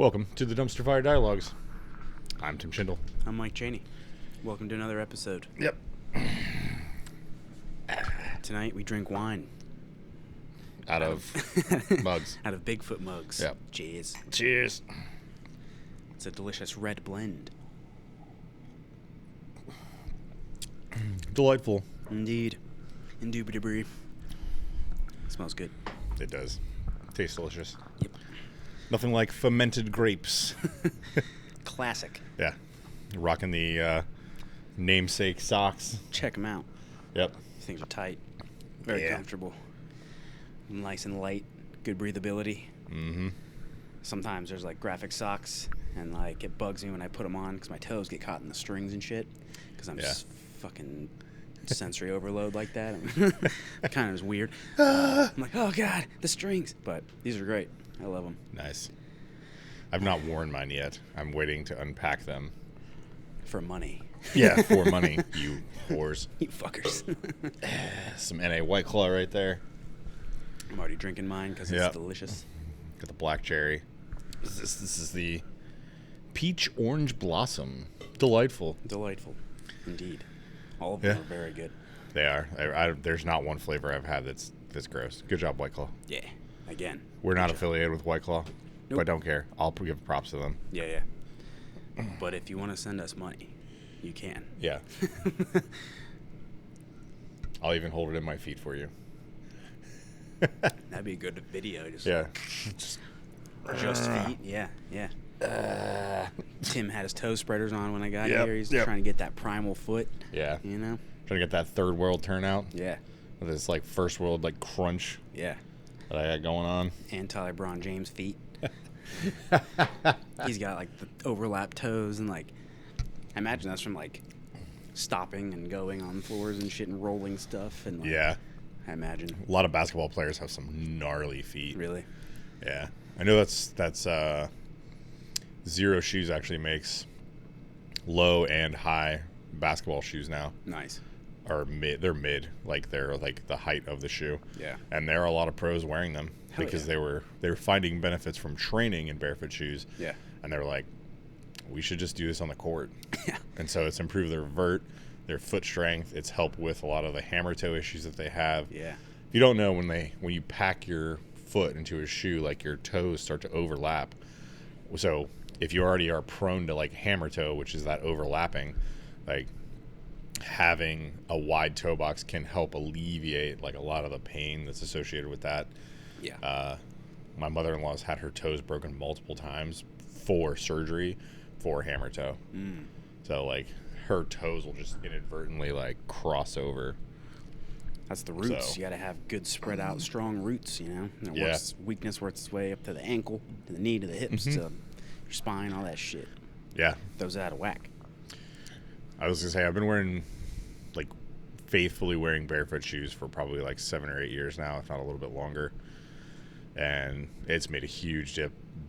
Welcome to the Dumpster Fire Dialogues. I'm Tim Schindel. I'm Mike Cheney. Welcome to another episode. Yep. Tonight we drink wine. Out of mugs. Out of Bigfoot mugs. Yep. Cheers. Cheers. It's a delicious red blend. Delightful. Indeed. Indubitably. Smells good. It does. Tastes delicious. Yep. Nothing like fermented grapes. Classic. Yeah. Rocking the namesake socks. Check them out. Yep. Things are tight. Very comfortable. Nice and light. Good breathability. Mm-hmm. Sometimes there's like graphic socks, and like it bugs me when I put them on because my toes get caught in the strings and shit. Because I'm just fucking sensory overload like that. It kind of is weird. I'm like, oh god, the strings. But these are great. I love them. Nice. I've not worn mine yet. I'm waiting to unpack them. For money. Yeah, for money, you whores. You fuckers. Some NA White Claw right there. I'm already drinking mine because it's delicious. Got the black cherry. This is the peach orange blossom. Delightful. Delightful. Indeed. All of them are very good. They are. There's not one flavor I've had that's gross. Good job, White Claw. Yeah. Again. We're not affiliated with White Claw, Nope. but I don't care. I'll give props to them. Yeah. But if you want to send us money, you can. Yeah. I'll even hold it in my feet for you. That'd be a good video. Just feet. Yeah. Tim had his toe spreaders on when I got here. He's trying to get that primal foot. Yeah. You know? Trying to get that third world turnout. Yeah. With this like first world like crunch. Yeah. That I got going on. Anti-LeBron James feet. He's got like the overlap toes and like I imagine that's from like stopping and going on floors and shit and rolling stuff and like, yeah. I imagine A lot of basketball players have some gnarly feet. Really? Yeah. I know that's Zero Shoes actually makes low and high basketball shoes now. Nice. Or they're mid, like they're like the height of the shoe. Yeah. And there are a lot of pros wearing them because yeah. they were finding benefits from training in barefoot shoes. Yeah. And they were like, we should just do this on the court. Yeah. And so it's improved their vert, their foot strength. It's helped with a lot of the hammer toe issues that they have. Yeah. You don't know when you pack your foot into a shoe, like your toes start to overlap. So if you already are prone to like hammer toe, which is that overlapping, like having a wide toe box can help alleviate like a lot of the pain that's associated with that. Yeah. My mother-in-law's had her toes broken multiple times for surgery for hammer toe. So like her toes will just inadvertently like cross over. That's the roots. So. You got to have good spread out, strong roots, you know? And Yeah. Weakness works its way up to the ankle, to the knee, to the hips, to your spine, all that shit. Yeah. Throws it out of whack. I was gonna say I've been wearing like faithfully wearing barefoot shoes for probably like 7 or 8 years now, if not a little bit longer, and it's made a huge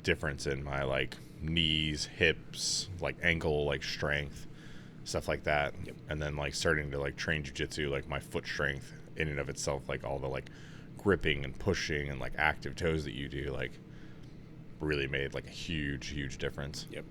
difference in my like knees, hips, like ankle like strength, stuff like that. Yep. And then like starting to like train jiu-jitsu, like my foot strength in and of itself, like all the like gripping and pushing and like active toes that you do, like really made like a huge difference. Yep.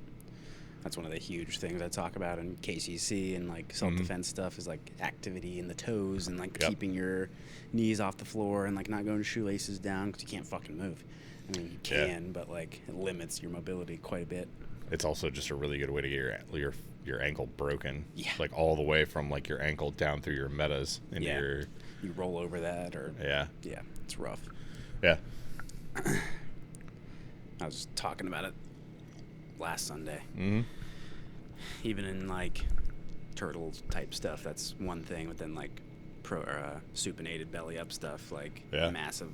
That's one of the huge things I talk about in KCC and like self-defense stuff is like activity in the toes and like keeping your knees off the floor and like not going shoelaces down because you can't fucking move. I mean, you can, but like it limits your mobility quite a bit. It's also just a really good way to get your ankle broken. Yeah. Like all the way from like your ankle down through your metas into your. You roll over that or. Yeah. Yeah, it's rough. Yeah. I was talking about it last Sunday. Mm-hmm. Even in like turtles type stuff, that's one thing. But then like supinated belly up stuff, like massive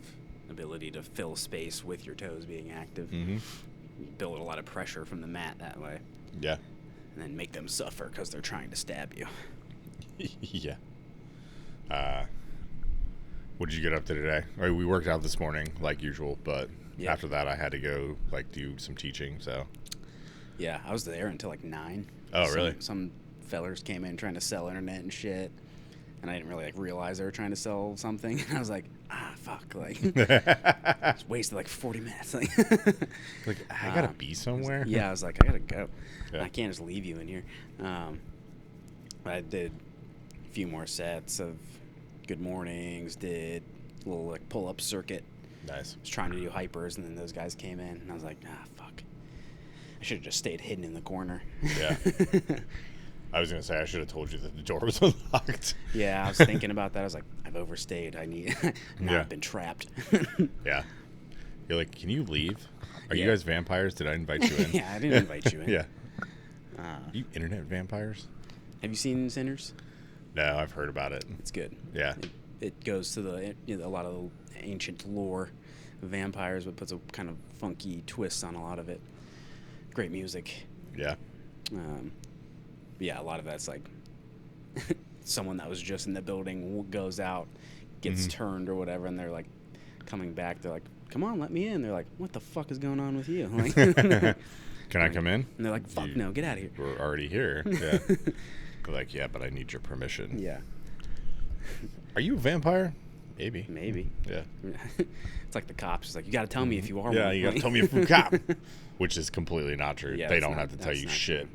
ability to fill space with your toes being active. Mm-hmm. You build a lot of pressure from the mat that way. Yeah. And then make them suffer because they're trying to stab you. Yeah. What did you get up to today? I mean, we worked out this morning like usual, but after that I had to go like do some teaching. So. Yeah, I was there until like 9. Oh, really? Some fellers came in trying to sell internet and shit. and I didn't really like realize they were trying to sell something. And I was like, fuck, like, just wasted like 40 minutes. Like, I gotta be somewhere. Yeah, I was like, I gotta go. Yeah. I can't just leave you in here. But I did a few more sets of good mornings. Did a little like pull-up circuit. Nice. I was trying to do hypers, and then those guys came in, and I was like, fuck. I should have just stayed hidden in the corner. Yeah. I was going to say, I should have told you that the door was unlocked. Yeah, I was thinking about that. I was like, I've overstayed. Now I've been trapped. Yeah. You're like, can you leave? Are Yeah. you guys vampires? Did I invite you in? Yeah, I didn't invite you in. Yeah. You internet vampires? Have you seen Sinners? No, I've heard about it. It's good. Yeah. It goes to a lot of the ancient lore of vampires, but puts a kind of funky twist on a lot of it. Great music. Yeah. Yeah, a lot of that's like someone that was just in the building goes out, gets turned or whatever, and they're like coming back. They're like, "Come on, let me in." They're like, "What the fuck is going on with you?" Like, Can I come in? and they're like, "Fuck no, get out of here." We're already here. Yeah. They're like, yeah, but I need your permission. Yeah, Are you a vampire? Maybe. maybe. Yeah. It's like the cops. It's like, you got to tell me if you are. Yeah, one. you got to tell me if you're a cop. Which is completely not true. Yeah, They that's don't not- have to tell that's you not shit. true.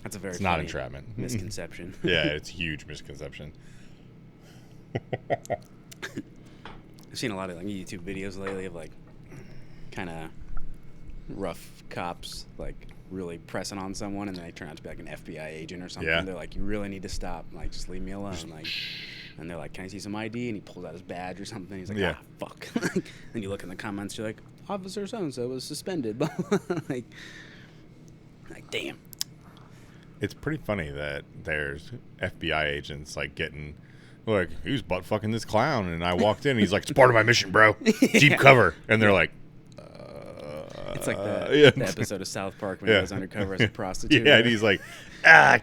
That's a very It's not funny entrapment. misconception. Yeah, it's a huge misconception. I've seen a lot of like YouTube videos lately of like kind of rough cops like really pressing on someone, and then they turn out to be like an FBI agent or something. Yeah. They're like, "You really need to stop. Like, just leave me alone." Like, and they're like, "Can I see some ID?" And he pulls out his badge or something. He's like, Yeah. fuck." Then you look in the comments, you're like, "Officer so and so was suspended." like, damn. It's pretty funny that there's FBI agents like getting like, who's butt fucking this clown? And I walked in and he's like, it's part of my mission, bro. Deep cover. And they're like, It's like yeah. the episode of South Park when he Yeah. goes undercover as a prostitute. Yeah, and he's like,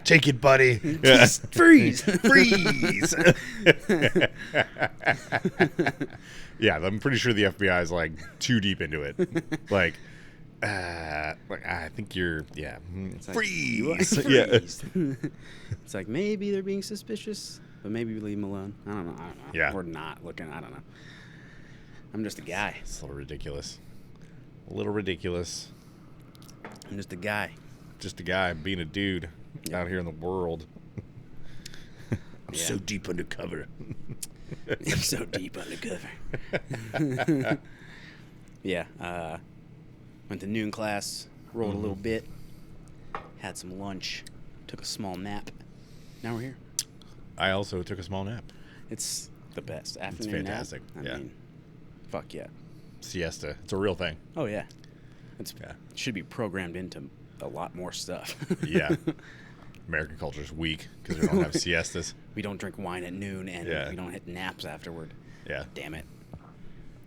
take it, buddy. Yeah. Just freeze. Freeze. Yeah, I'm pretty sure the FBI is like too deep into it. Like I think you're, yeah. It's like, Freeze. you are Yeah. freeze. It's like maybe they're being suspicious, but maybe we leave them alone. I don't know. Yeah. Or not looking. I don't know. I'm just a guy. It's a little ridiculous. A little ridiculous. I'm just a guy. Just a guy being a dude out here in the world. I'm Yeah. so deep undercover. I'm so deep undercover. Yeah. Went to noon class, rolled a little bit, had some lunch, took a small nap. Now we're here. I also took a small nap. It's the best. Afternoon fantastic. nap. Yeah. I mean, fuck yeah. Siesta. It's a real thing. Oh, yeah. It Yeah. should be programmed into a lot more stuff. Yeah. American culture's weak because we don't have siestas. We don't drink wine at noon, and Yeah. we don't hit naps afterward. Yeah. Damn it.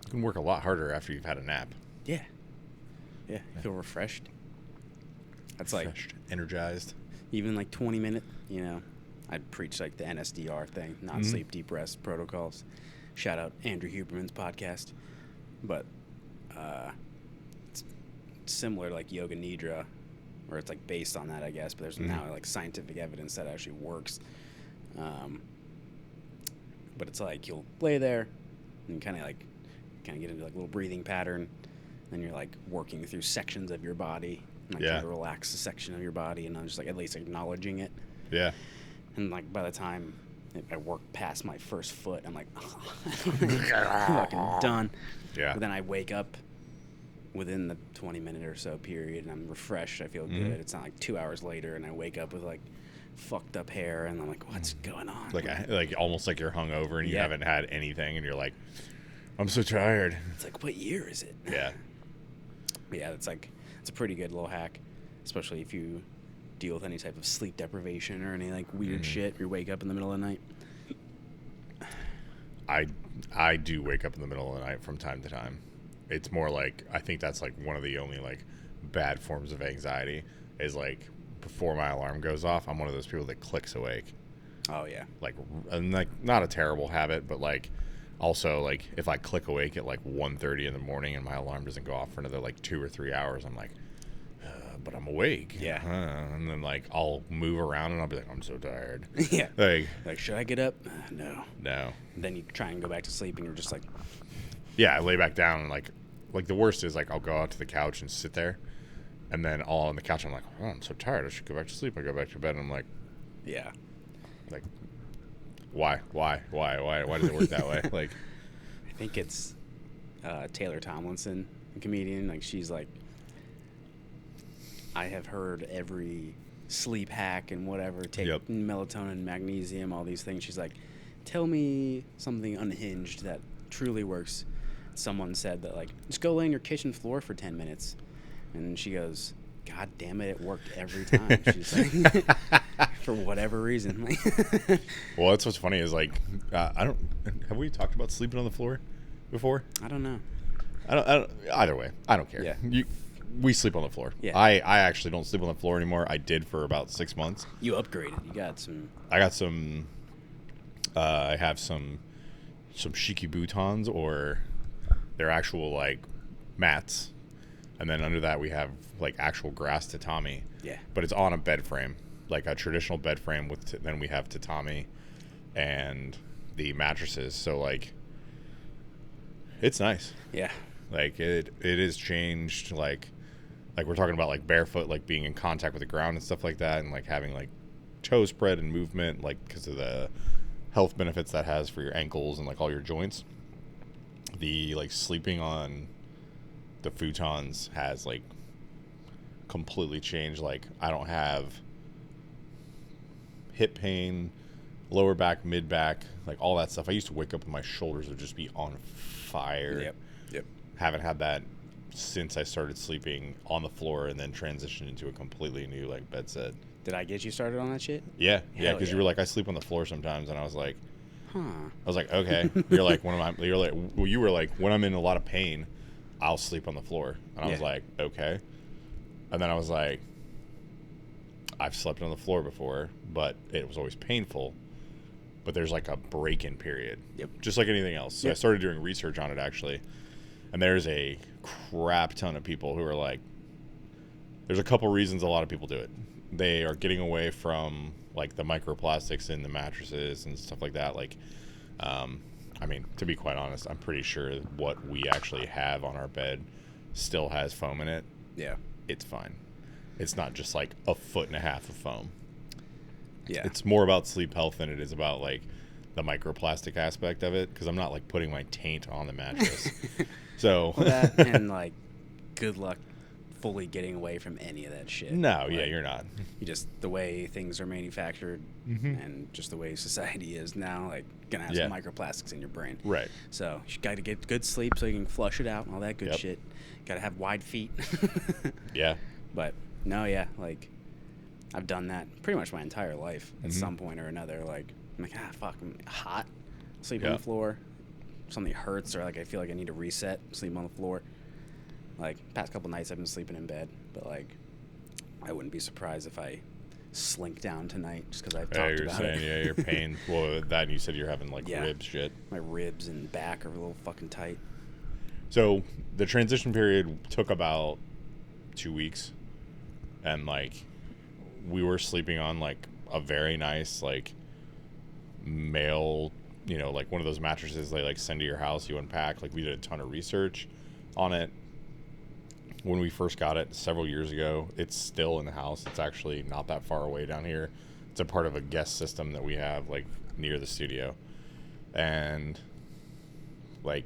You can work a lot harder after you've had a nap. Yeah. Yeah. I feel refreshed. That's like, Refreshed, energized. even like 20-minute, you know, I'd preach like the NSDR thing, not sleep, deep rest protocols. Shout out Andrew Huberman's podcast. But it's similar to like Yoga Nidra, where it's like based on that, I guess, but there's now like scientific evidence that actually works. But it's like you'll lay there and kind of get into like a little breathing pattern, and you're like working through sections of your body, and like Yeah. try to relax a section of your body, and I'm just like at least acknowledging it. Yeah. And like by the time I work past my first foot, I'm like, fucking done. Yeah. But then I wake up within the 20-minute or so period, and I'm refreshed. I feel good. It's not like 2 hours later, and I wake up with like fucked up hair, and I'm like, what's going on? Like almost like you're hungover and you Yeah. haven't had anything, and you're like, I'm so tired. It's like, what year is it? Yeah. Yeah, it's a pretty good little hack, especially if you deal with any type of sleep deprivation or any like weird shit. You wake up in the middle of the night. I do wake up in the middle of the night from time to time. It's more like, I think that's like one of the only like bad forms of anxiety is like before my alarm goes off, I'm one of those people that clicks awake. Oh yeah. Like, and like not a terrible habit, but like also like if I click awake at like 1:30 in the morning and my alarm doesn't go off for another like 2 or 3 hours, I'm like, but I'm awake. Yeah. And then like I'll move around and I'll be like, I'm so tired. Yeah. Like Should I get up? No. no. And then you try and go back to sleep, and you're just like, Yeah, I lay back down and like the worst is like I'll go out to the couch and sit there, and then all on the couch I'm like, oh, I'm so tired. I should go back to sleep. I go back to bed and I'm like, yeah. like, why does it work that way? Like, I think it's Taylor Tomlinson, a comedian. Like, she's like, I have heard every sleep hack and whatever, take melatonin, magnesium, all these things. She's like, tell me something unhinged that truly works. Someone said that, like, just go lay on your kitchen floor for 10 minutes. And she goes, God damn it worked every time. She's like, for whatever reason. well, that's what's funny is like, have we talked about sleeping on the floor before? I don't know. I don't either way. I don't care. Yeah. We sleep on the floor. Yeah. I actually don't sleep on the floor anymore. I did for about 6 months. You upgraded. You got some. I got some. I have some Shiki Boutons, or they're actual like mats, and then under that we have like actual grass tatami. Yeah. But it's on a bed frame, like a traditional bed frame with. Then we have tatami, and the mattresses. So like, it's nice. Yeah. Like it is changed. Like we're talking about like barefoot, like being in contact with the ground and stuff like that, and like having like toe spread and movement, like because of the health benefits that has for your ankles and like all your joints. The like sleeping on the futons has like completely changed. Like I don't have hip pain, lower back, mid back, like all that stuff. I used to wake up and my shoulders would just be on fire. Yep. Haven't had that since I started sleeping on the floor and then transitioned into a completely new like bed set. Did I get you started on that shit? Yeah, because you were like, I sleep on the floor sometimes, and I was like, huh. I was like, okay. You're like, you were like, when I'm in a lot of pain, I'll sleep on the floor, and I was like, okay. And then I was like, I've slept on the floor before, but it was always painful. But there's like a break-in period, just like anything else. So I started doing research on it actually. And there's a crap ton of people who are like, there's a couple reasons a lot of people do it. They are getting away from like the microplastics in the mattresses and stuff like that. Like, I mean, to be quite honest, I'm pretty sure what we actually have on our bed still has foam in it. Yeah. It's fine. It's not just like a foot and a half of foam. Yeah. It's more about sleep health than it is about like the microplastic aspect of it, because I'm not like putting my taint on the mattress. So that and like, good luck fully getting away from any of that shit. No, like, yeah, you're not. You just, the way things are manufactured and just the way society is now, like, gonna have some microplastics in your brain. Right. So you got to get good sleep so you can flush it out and all that good shit. Got to have wide feet. Yeah. But no, yeah, like I've done that pretty much my entire life at some point or another. Like, I'm like, fuck, I'm hot, sleep on the floor. Something hurts or like I feel like I need to reset, sleep on the floor. Like, past couple nights I've been sleeping in bed, but like I wouldn't be surprised if I slink down tonight just because I've talked about it. Yeah, your pain. Well, that and you said you're having like rib shit. My ribs and back are a little fucking tight. So the transition period took about 2 weeks, and like we were sleeping on like a very nice like male, you know, like one of those mattresses they like send to your house, you unpack. Like, we did a ton of research on it when we first got it several years ago. It's still in the house. It's actually not that far away down here. It's a part of a guest system that we have like near the studio. And like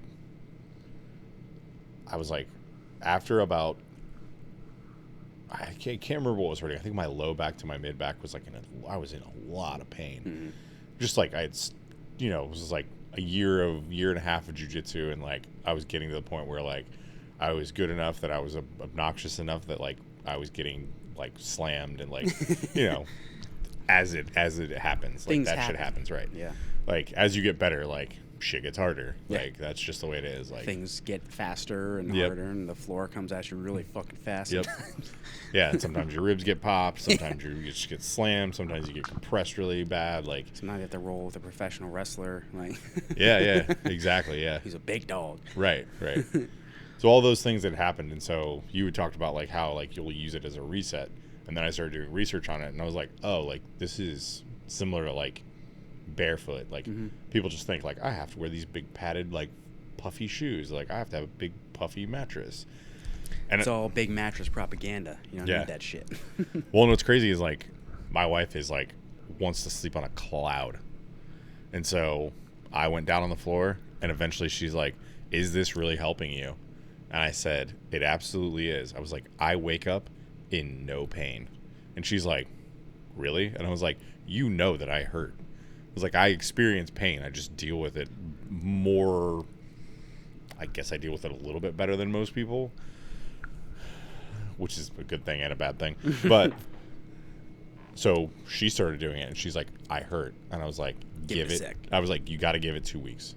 I was like, after about, I can't remember what was hurting. I think my low back to my mid back was like I was in a lot of pain. Just like I had, you know, it was like a year and a half of jiu-jitsu, and like I was getting to the point where like I was good enough that I was obnoxious enough that like I was getting like slammed and like you know, as it happens, like that shit happens, right? Yeah. Like as you get better, like shit gets harder. Like that's just the way it is. Like things get faster and harder, and the floor comes at you really fucking fast. Yeah, and sometimes your ribs get popped. Sometimes you just get slammed. Sometimes you get compressed really bad. Like sometimes you have to roll with a professional wrestler. Like yeah, exactly. Yeah, he's a big dog. Right. So all those things had happened, and so you had talked about like how like you'll use it as a reset, and then I started doing research on it, and I was like, oh, like this is similar to like barefoot. Like people just think like I have to wear these big padded like puffy shoes, like I have to have a big puffy mattress. And it's all big mattress propaganda. You don't need that shit. Well, and what's crazy is like my wife is like wants to sleep on a cloud, and so I went down on the floor, and eventually she's like, is this really helping you? And I said, it absolutely is. I was like, I wake up in no pain. And she's like, really? And I was like, you know that I hurt. I was like, I experience pain. I just deal with it more. I guess I deal with it a little bit better than most people, which is a good thing and a bad thing. But so she started doing it, and she's like, I hurt. And I was like, give it. I was like, you got to give it 2 weeks.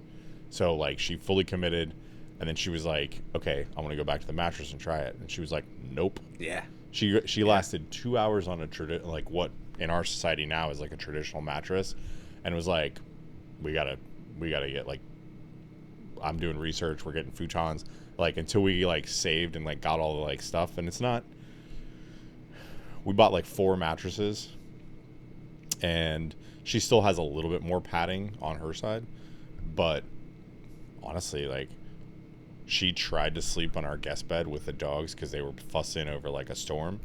So like she fully committed. And then she was like, okay, I want to go back to the mattress and try it. And she was like, nope. Yeah. She lasted 2 hours on a like what in our society now is like a traditional mattress. And it was like, we gotta get like, I'm doing research. We're getting futons like until we like saved and like got all the like stuff. And it's not, we bought like 4 mattresses, and she still has a little bit more padding on her side. But honestly, like, she tried to sleep on our guest bed with the dogs because they were fussing over like a storm,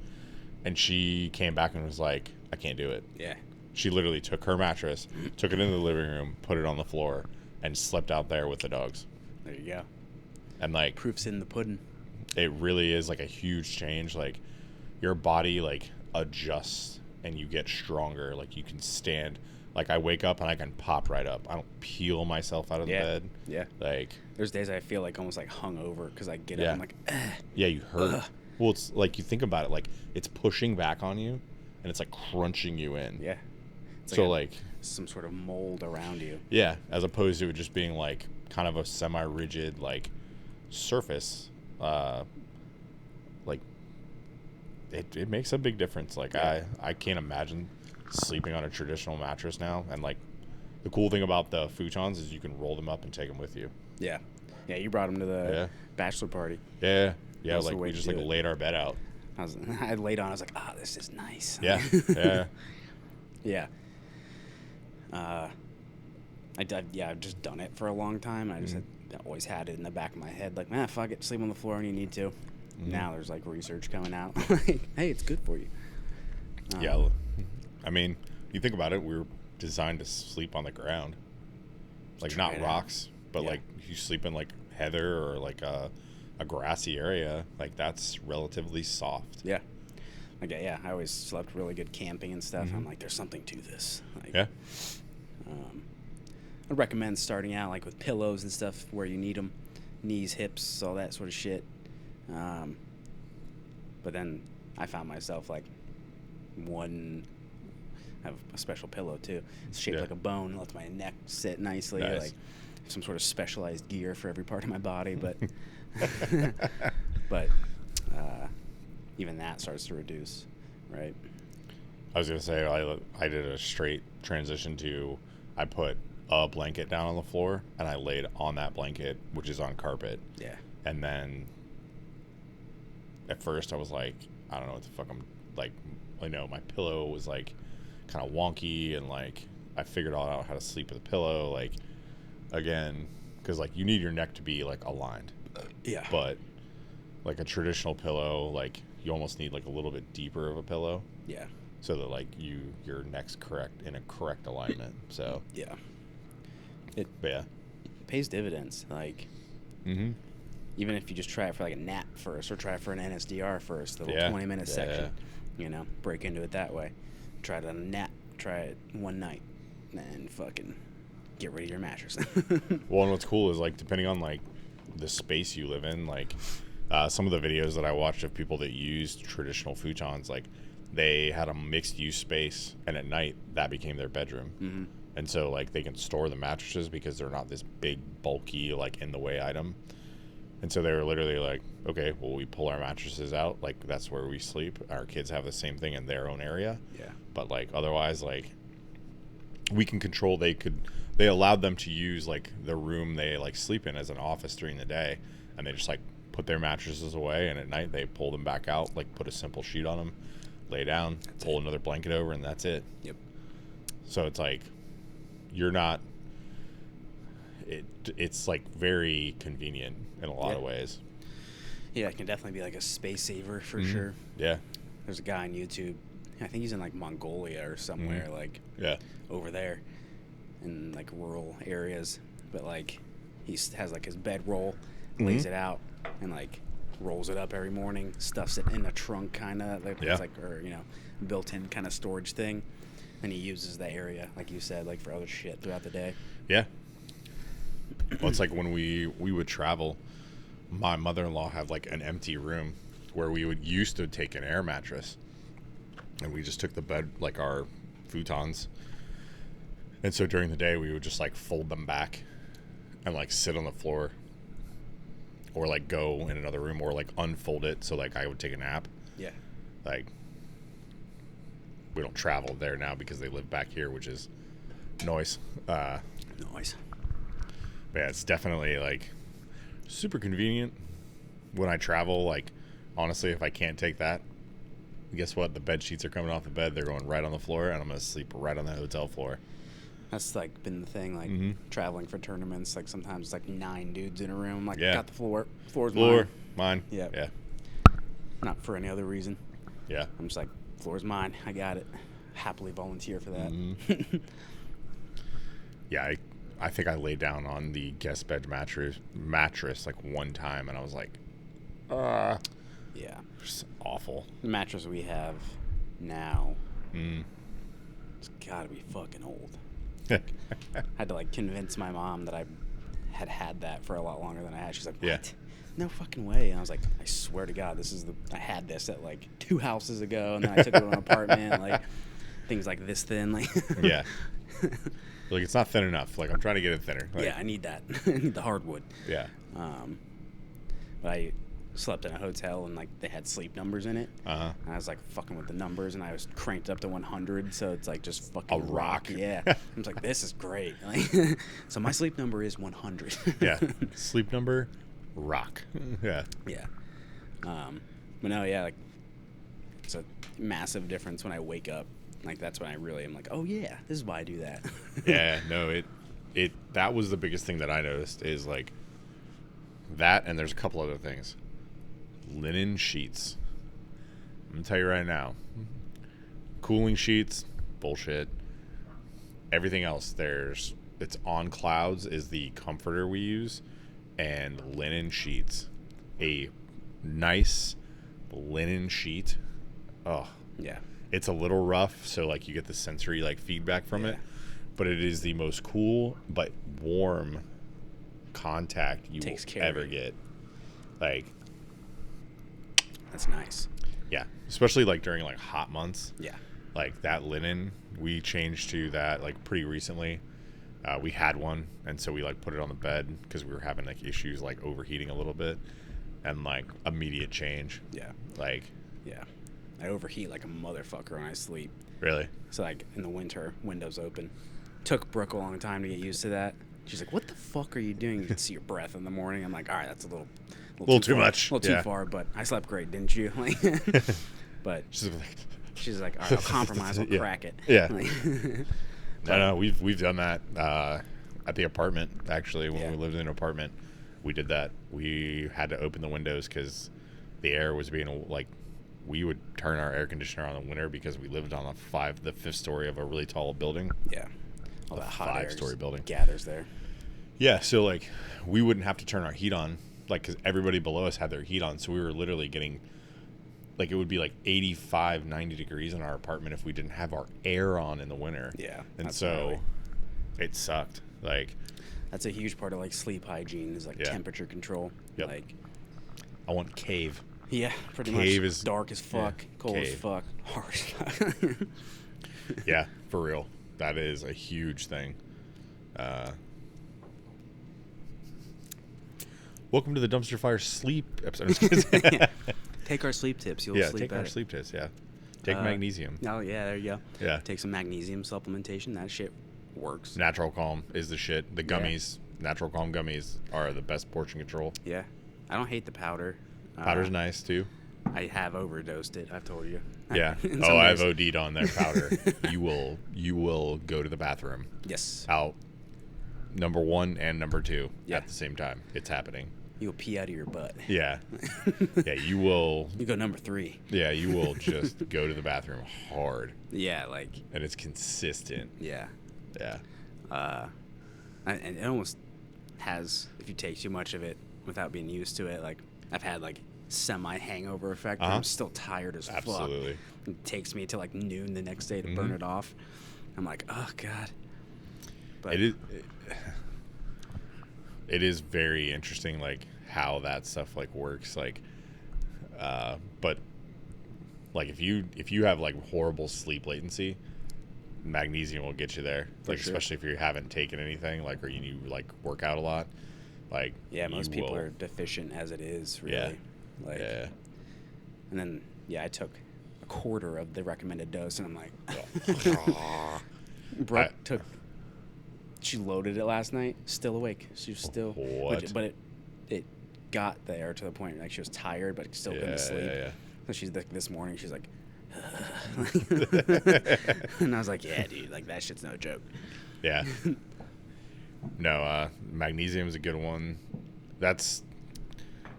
and she came back and was like, I can't do it. Yeah. She literally took her mattress, took it into the living room, put it on the floor, and slept out there with the dogs. There you go. And like, proof's in the pudding. It really is like a huge change. Like your body like adjusts and you get stronger. Like you can stand. Like I wake up and I can pop right up. I don't peel myself out of the bed. Yeah. Like there's days I feel like almost like hungover because I get up and I'm like, yeah, you hurt. Well, it's like you think about it, like it's pushing back on you, and it's like crunching you in. Yeah. It's so like some sort of mold around you. Yeah, as opposed to it just being like kind of a semi-rigid like surface. Like it makes a big difference. Like I can't imagine sleeping on a traditional mattress now. And like the cool thing about the futons is you can roll them up and take them with you. Yeah. Yeah, you brought them to the bachelor party. Yeah. Like we just like laid our bed out. I laid on. I was like, "Oh, this is nice." Yeah. Yeah. Yeah. I've just done it for a long time. I just always had it in the back of my head, like, man, fuck it, sleep on the floor when you need to. Now there's like research coming out, like, hey, it's good for you. Yeah, I mean, you think about it, we were designed to sleep on the ground, like not rocks, but like you sleep in like heather or like a grassy area, like that's relatively soft. Yeah. Like, I always slept really good camping and stuff. I'm like, there's something to this. Like, yeah. I'd recommend starting out like with pillows and stuff where you need them, knees, hips, all that sort of shit. But then I found myself like I have a special pillow too. It's shaped like a bone, lets my neck sit nicely. Nice. Like some sort of specialized gear for every part of my body, but even that starts to reduce, right? I was gonna say I did a straight transition to I put a blanket down on the floor and I laid on that blanket, which is on carpet. Yeah. And then at first I was like, I don't know what the fuck I'm like. My pillow was like kind of wonky, and like I figured all out how to sleep with a pillow, like again, because like you need your neck to be like aligned. Yeah. But like a traditional pillow, like you almost need like a little bit deeper of a pillow. Yeah. So that like your neck's correct in a correct alignment. So yeah. It pays dividends. Like even if you just try it for like a nap first, or try it for an NSDR first, the little 20-minute section, break into it that way. Try it on a nap. Try it one night, and fucking get rid of your mattress. Well, and what's cool is like depending on like the space you live in, like some of the videos that I watched of people that used traditional futons, like they had a mixed use space, and at night that became their bedroom. And so like they can store the mattresses because they're not this big bulky like in the way item. And so they were literally like, okay, well, we pull our mattresses out, like that's where we sleep. Our kids have the same thing in their own area. Yeah. But like otherwise, like we can control. They allowed them to use like the room they like sleep in as an office during the day, and they just like put their mattresses away, and at night they pull them back out, like put a simple sheet on them, lay down, pull another blanket over, and that's it. Yep. So it's like you're not. It's like very convenient in a lot of ways. Yeah, it can definitely be like a space saver for sure. Yeah. There's a guy on YouTube. I think he's in like Mongolia or somewhere, like over there in like rural areas. But like he has like his bedroll, lays it out, and like rolls it up every morning, stuffs it in a trunk kind of like it's like, or you know, built-in kind of storage thing, and he uses the area like you said, like for other shit throughout the day. Yeah. Well, it's like when we would travel, my mother-in-law had like an empty room where we would used to take an air mattress, and we just took the bed, like our futons, and so during the day we would just like fold them back and like sit on the floor, or like go in another room, or like unfold it so like I would take a nap. Yeah. Like we don't travel there now because they live back here, which is noise. Noise. But yeah, it's definitely like super convenient when I travel. Like honestly, if I can't take that, guess what? The bed sheets are coming off the bed. They're going right on the floor, and I'm gonna sleep right on the hotel floor. That's like been the thing, like traveling for tournaments. Like sometimes it's like 9 dudes in a room. Like got the floor's mine. Yeah. Not for any other reason. Yeah. I'm just like, floor's mine. I got it. Happily volunteer for that. Yeah, I think I laid down on the guest bed mattress like one time, and I was like, yeah, it's awful. the mattress we have now, it's gotta be fucking old. I had to like convince my mom that I had that for a lot longer than I had. She's like, what? No fucking way. And I was like, I swear to God, I had this at like 2 houses ago, and then I took it to an apartment, like things like this thin, like Yeah. Like it's not thin enough. Like I'm trying to get it thinner. Like, yeah, I need that. I need the hardwood. Yeah. But I slept in a hotel, and like they had sleep numbers in it. And I was like fucking with the numbers, and I was cranked up to 100, so it's like just fucking A rock. Yeah. I was like, this is great. Like, so my sleep number is 100. Yeah. Sleep number, rock. Yeah. Yeah. But no, yeah, like it's a massive difference when I wake up. Like that's when I really am like, oh yeah, this is why I do that. Yeah. No, that was the biggest thing that I noticed is like that, and there's a couple other things. Linen sheets. I'm gonna tell you right now. Cooling sheets, bullshit. Everything else, it's on clouds is the comforter we use, and linen sheets. A nice linen sheet. Oh. Yeah. It's a little rough, so like you get the sensory like feedback from it, but it is the most cool but warm contact you will ever get. Like that's nice. Yeah, especially like during like hot months. Yeah. Like that linen, we changed to that like pretty recently. We had one, and so we like put it on the bed because we were having like issues like overheating a little bit, and like immediate change. Yeah. Like yeah. I overheat like a motherfucker when I sleep. Really? So like in the winter, windows open. Took Brooke a long time to get used to that. She's like, "What the fuck are you doing?" You can see your breath in the morning. I'm like, "All right, that's a little too much. A little too far." But I slept great, didn't you? Like, but she's like, "All right, I'll compromise. I'll crack it." Yeah. Like, no, we've done that at the apartment actually. When we lived in an apartment, we did that. We had to open the windows because the air was being like. We would turn our air conditioner on in the winter because we lived on the 5th story of a really tall building. Yeah. All that hot air 5-story building gathers there. Yeah, so like we wouldn't have to turn our heat on, like because everybody below us had their heat on, so we were literally getting, like it would be like 85, 90 degrees in our apartment if we didn't have our air on in the winter. Yeah. And so gnarly. It sucked. Like that's a huge part of like sleep hygiene is like temperature control. Yep. Like I want cave. Yeah, pretty much. Cave is dark as fuck, cold as fuck, hard as fuck. Yeah, for real. That is a huge thing. Welcome to the Dumpster Fire Sleep episode. Yeah. Take our sleep tips. You'll sleep take better. our sleep tips, yeah. Take magnesium. Oh, yeah, there you go. Yeah. Take some magnesium supplementation. That shit works. Natural Calm is the shit. The gummies, Natural Calm gummies, are the best portion control. Yeah. I don't hate the powder. Powder's nice too. I have overdosed it. I've told you. Yeah. Oh, I've OD'd on their powder. You will go to the bathroom. Yes. Out. Number 1 and number 2 Yeah. at the same time. It's happening. You'll pee out of your butt. Yeah. Yeah, you will. You go number 3. Yeah, you will just go to the bathroom hard. Yeah, like. And it's consistent. Yeah. Yeah. And it almost has, if you take too much of it without being used to it, like I've had like semi-hangover effect. Where I'm still tired as Absolutely. fuck. It takes me to like noon the next day to burn it off. I'm like, oh god. But it is very interesting, like how that stuff like works, like but like if you have like horrible sleep latency, magnesium will get you there. Like sure. Especially if you haven't taken anything, like, or you like work out a lot, like most people are deficient as it is, really. Yeah. Like, yeah. And then I took a quarter of the recommended dose, and I'm like, Brooke she loaded it last night, still awake. She was still, What? but it got there to the point like she was tired, but still couldn't sleep. Yeah. So she's like, this morning, she's like, and I was like, yeah, dude, like that shit's no joke. Yeah. No, magnesium is a good one. That's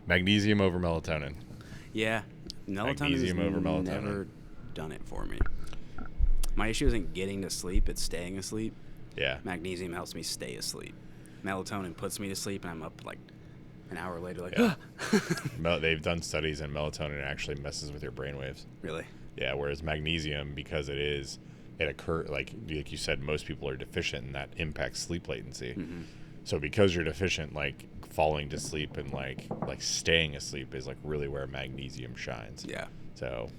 magnesium over melatonin. Yeah, melatonin Magnesium has over melatonin. never done it for me. My issue isn't getting to sleep; it's staying asleep. Yeah. Magnesium helps me stay asleep. Melatonin puts me to sleep, and I'm up like an hour later, like, Yeah. They've done studies, and melatonin actually messes with your brainwaves. Really? Yeah. Whereas magnesium, because it occurs, like you said, most people are deficient, and that impacts sleep latency. Mm-hmm. So because you're deficient, like falling to sleep and like staying asleep is like really where magnesium shines. Yeah. So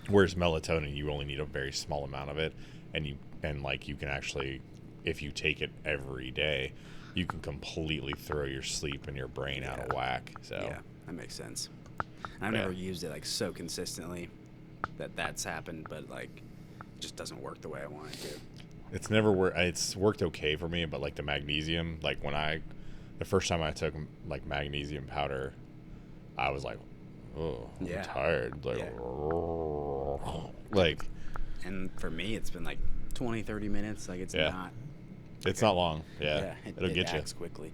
whereas melatonin, you only need a very small amount of it, and you can actually, if you take it every day, you can completely throw your sleep and your brain out of whack. So yeah, that makes sense. And I've never used it like so consistently that's happened, but like it just doesn't work the way I want it to. It's never worked. It's worked okay for me, but like the magnesium, like the first time I took like magnesium powder, I was like, oh, I'm tired. Like, like. And for me, it's been like 20, 30 minutes. Like it's not. It's not long. Yeah. It'll get you. Acts quickly.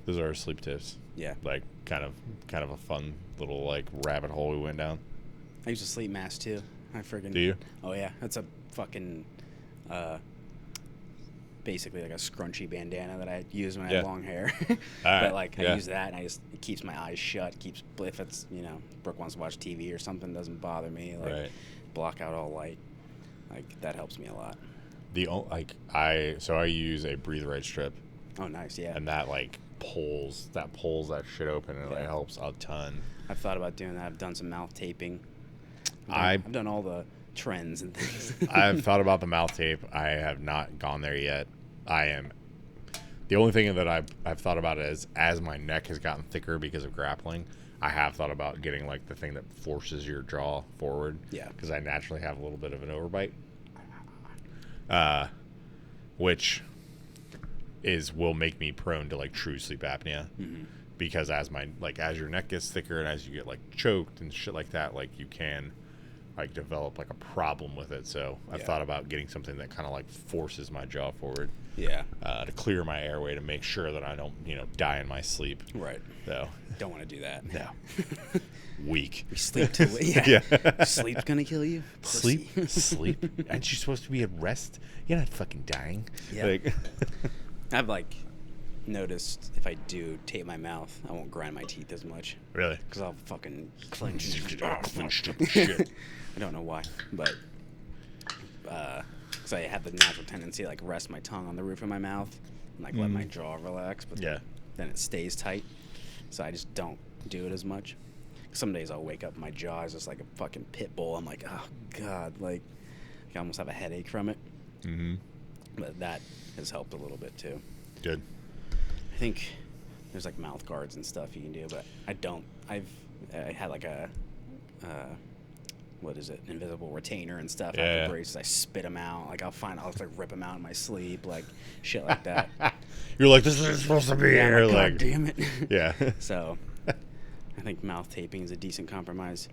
Those are our sleep tips. Yeah. Like kind of a fun little like rabbit hole we went down. I use a sleep mask too. I friggin' Do you? Oh yeah, that's a fucking basically like a scrunchy bandana that I use when I have long hair. But like I use that, and it keeps my eyes shut. If it's Brooke wants to watch TV or something, doesn't bother me. Like block out all light. Like that helps me a lot. I use a breathe right strip. Oh nice, yeah. And that like pulls that shit open, and it helps a ton. I've thought about doing that. I've done some mouth taping. I've done all the trends and things. I've thought about the mouth tape. I have not gone there yet. The only thing that I've thought about is as my neck has gotten thicker because of grappling, I have thought about getting like the thing that forces your jaw forward. Yeah. Because I naturally have a little bit of an overbite. Which will make me prone to like true sleep apnea. Mm-hmm. Because as your neck gets thicker and as you get like choked and shit like that, like you can like develop like a problem with it. So I've thought about getting something that kind of like forces my jaw forward. Yeah. To clear my airway, to make sure that I don't, die in my sleep. Right. So don't want to do that. No. Weak. We sleep too late. Yeah. Sleep's gonna kill you. Sleep. Aren't you supposed to be at rest? You're not fucking dying. Yeah. Like, I've noticed if I do tape my mouth, I won't grind my teeth as much. Really? Because I'll fucking clench. Shit. I don't know why, but because I have the natural tendency to rest my tongue on the roof of my mouth and let my jaw relax, but then it stays tight. So I just don't do it as much. Some days I'll wake up and my jaw is just like a fucking pit bull. I'm like, oh god, I almost have a headache from it. Mm-hmm. But that has helped a little bit too. Good. I think there's mouth guards and stuff you can do, but I don't. I had what is it, invisible retainer and stuff Yeah. after braces. I spit them out. Like I'll just like rip them out in my sleep, like shit like that. You're like, this isn't supposed to be Yeah, here. I'm like, Like, God damn it. yeah. So I think mouth taping is a decent compromise.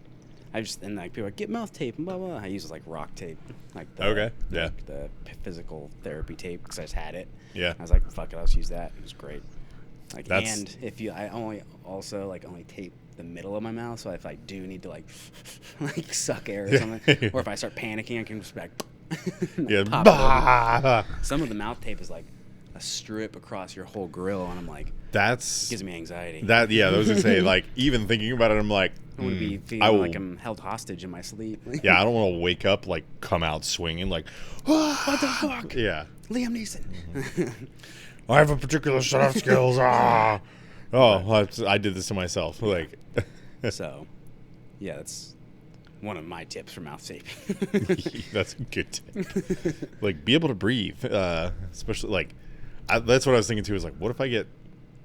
And like people are like, get mouth tape and blah blah. I use like rock tape, like Okay, yeah. like the physical therapy tape because I just had it. Yeah. I was like, fuck it, I'll just use that. It was great. Like, That's- and I only tape the middle of my mouth, so if I do need to like like suck air or something, or if I start panicking, I can just like, Yeah. pop it open. Bah! Some of the mouth tape is like a strip across your whole grill, and I'm like, That's gives me anxiety. that. Yeah, I was gonna say, like, even thinking about it, I'm like, I want to be I feeling will- like I'm held hostage in my sleep. yeah, I don't want to wake up like come out swinging like, What the fuck? yeah. Liam Neeson. I have a particular set of skills. Ah. Oh, I did this to myself. Like, So, yeah, that's one of my tips for mouth taping. that's a good tip. Like, be able to breathe, especially like, that's what I was thinking too. Is like, what if I get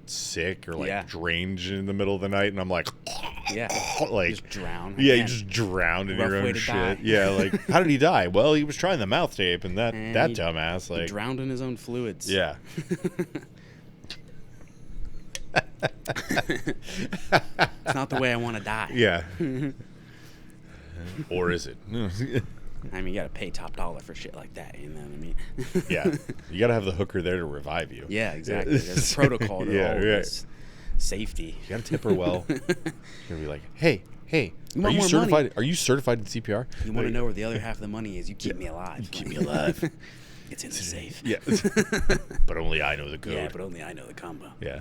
sick or like Yeah. drained in the middle of the night, and I'm like, Yeah. like, Just drown. yeah, you Again. just drowned in Rough your way own to shit. die. Yeah, like, how did he die? Well, he was trying the mouth tape, and that And he- dumbass, He like, drowned in his own fluids. yeah. It's not the way I want to die. Yeah. Or is it? I mean, you got to pay top dollar for shit like that. You know what I mean? Yeah. You got to have the hooker there to revive you. Yeah, exactly. There's protocol to Yeah, all yeah. this. Safety. You got to tip her well. You're going to be like, hey, You are want you more certified? money? Are you certified in CPR? You want to know where the other half of the money is? You keep me alive. You keep me alive. It's in the safe. Yeah. But only I know the code. Yeah, but only I know the combo. Yeah.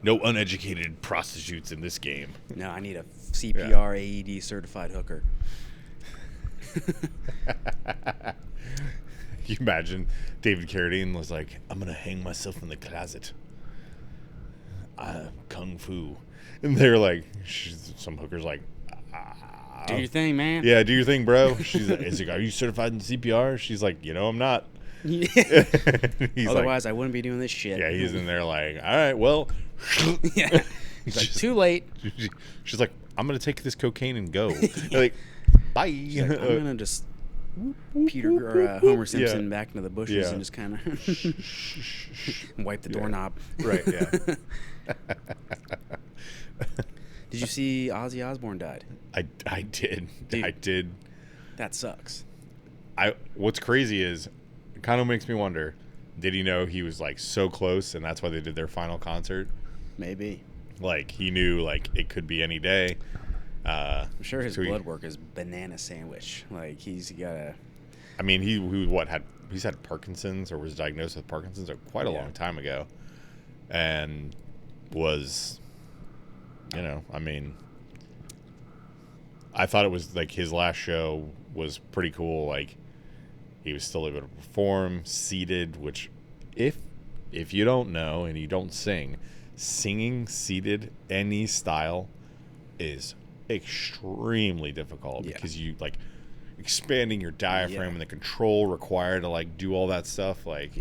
No uneducated prostitutes in this game. No, I need a CPR AED certified hooker. You imagine David Carradine was like, I'm going to hang myself in the closet. Kung Fu. And they're like, some hooker's like, Do your thing, man. yeah, do your thing, bro. She's like, are you certified in CPR? She's like, I'm not. Yeah. He's Otherwise, I wouldn't be doing this shit. like, yeah, he's in there like, all right, well. Yeah. He's like, Just- too late. She's like, I'm going to take this cocaine and go. Like, bye. She's like, I'm gonna just Homer Simpson back into the bushes Yeah. and just kind of wipe the doorknob. Right, yeah. Did you see Ozzy Osbourne died? I did. Dude. I did. That sucks. What's crazy is, it kind of makes me wonder, did he know he was like so close and that's why they did their final concert? Maybe. Like, he knew like it could be any day. I'm sure his So he- blood work is banana sandwich. Like he's got a. I mean, he's had Parkinson's or was diagnosed with Parkinson's quite a long time ago, and was, I mean, I thought it was like his last show was pretty cool. Like, he was still able to perform seated, which if you don't know and you don't singing seated any style is extremely difficult because you like expanding your diaphragm and the control required to like do all that stuff. Like,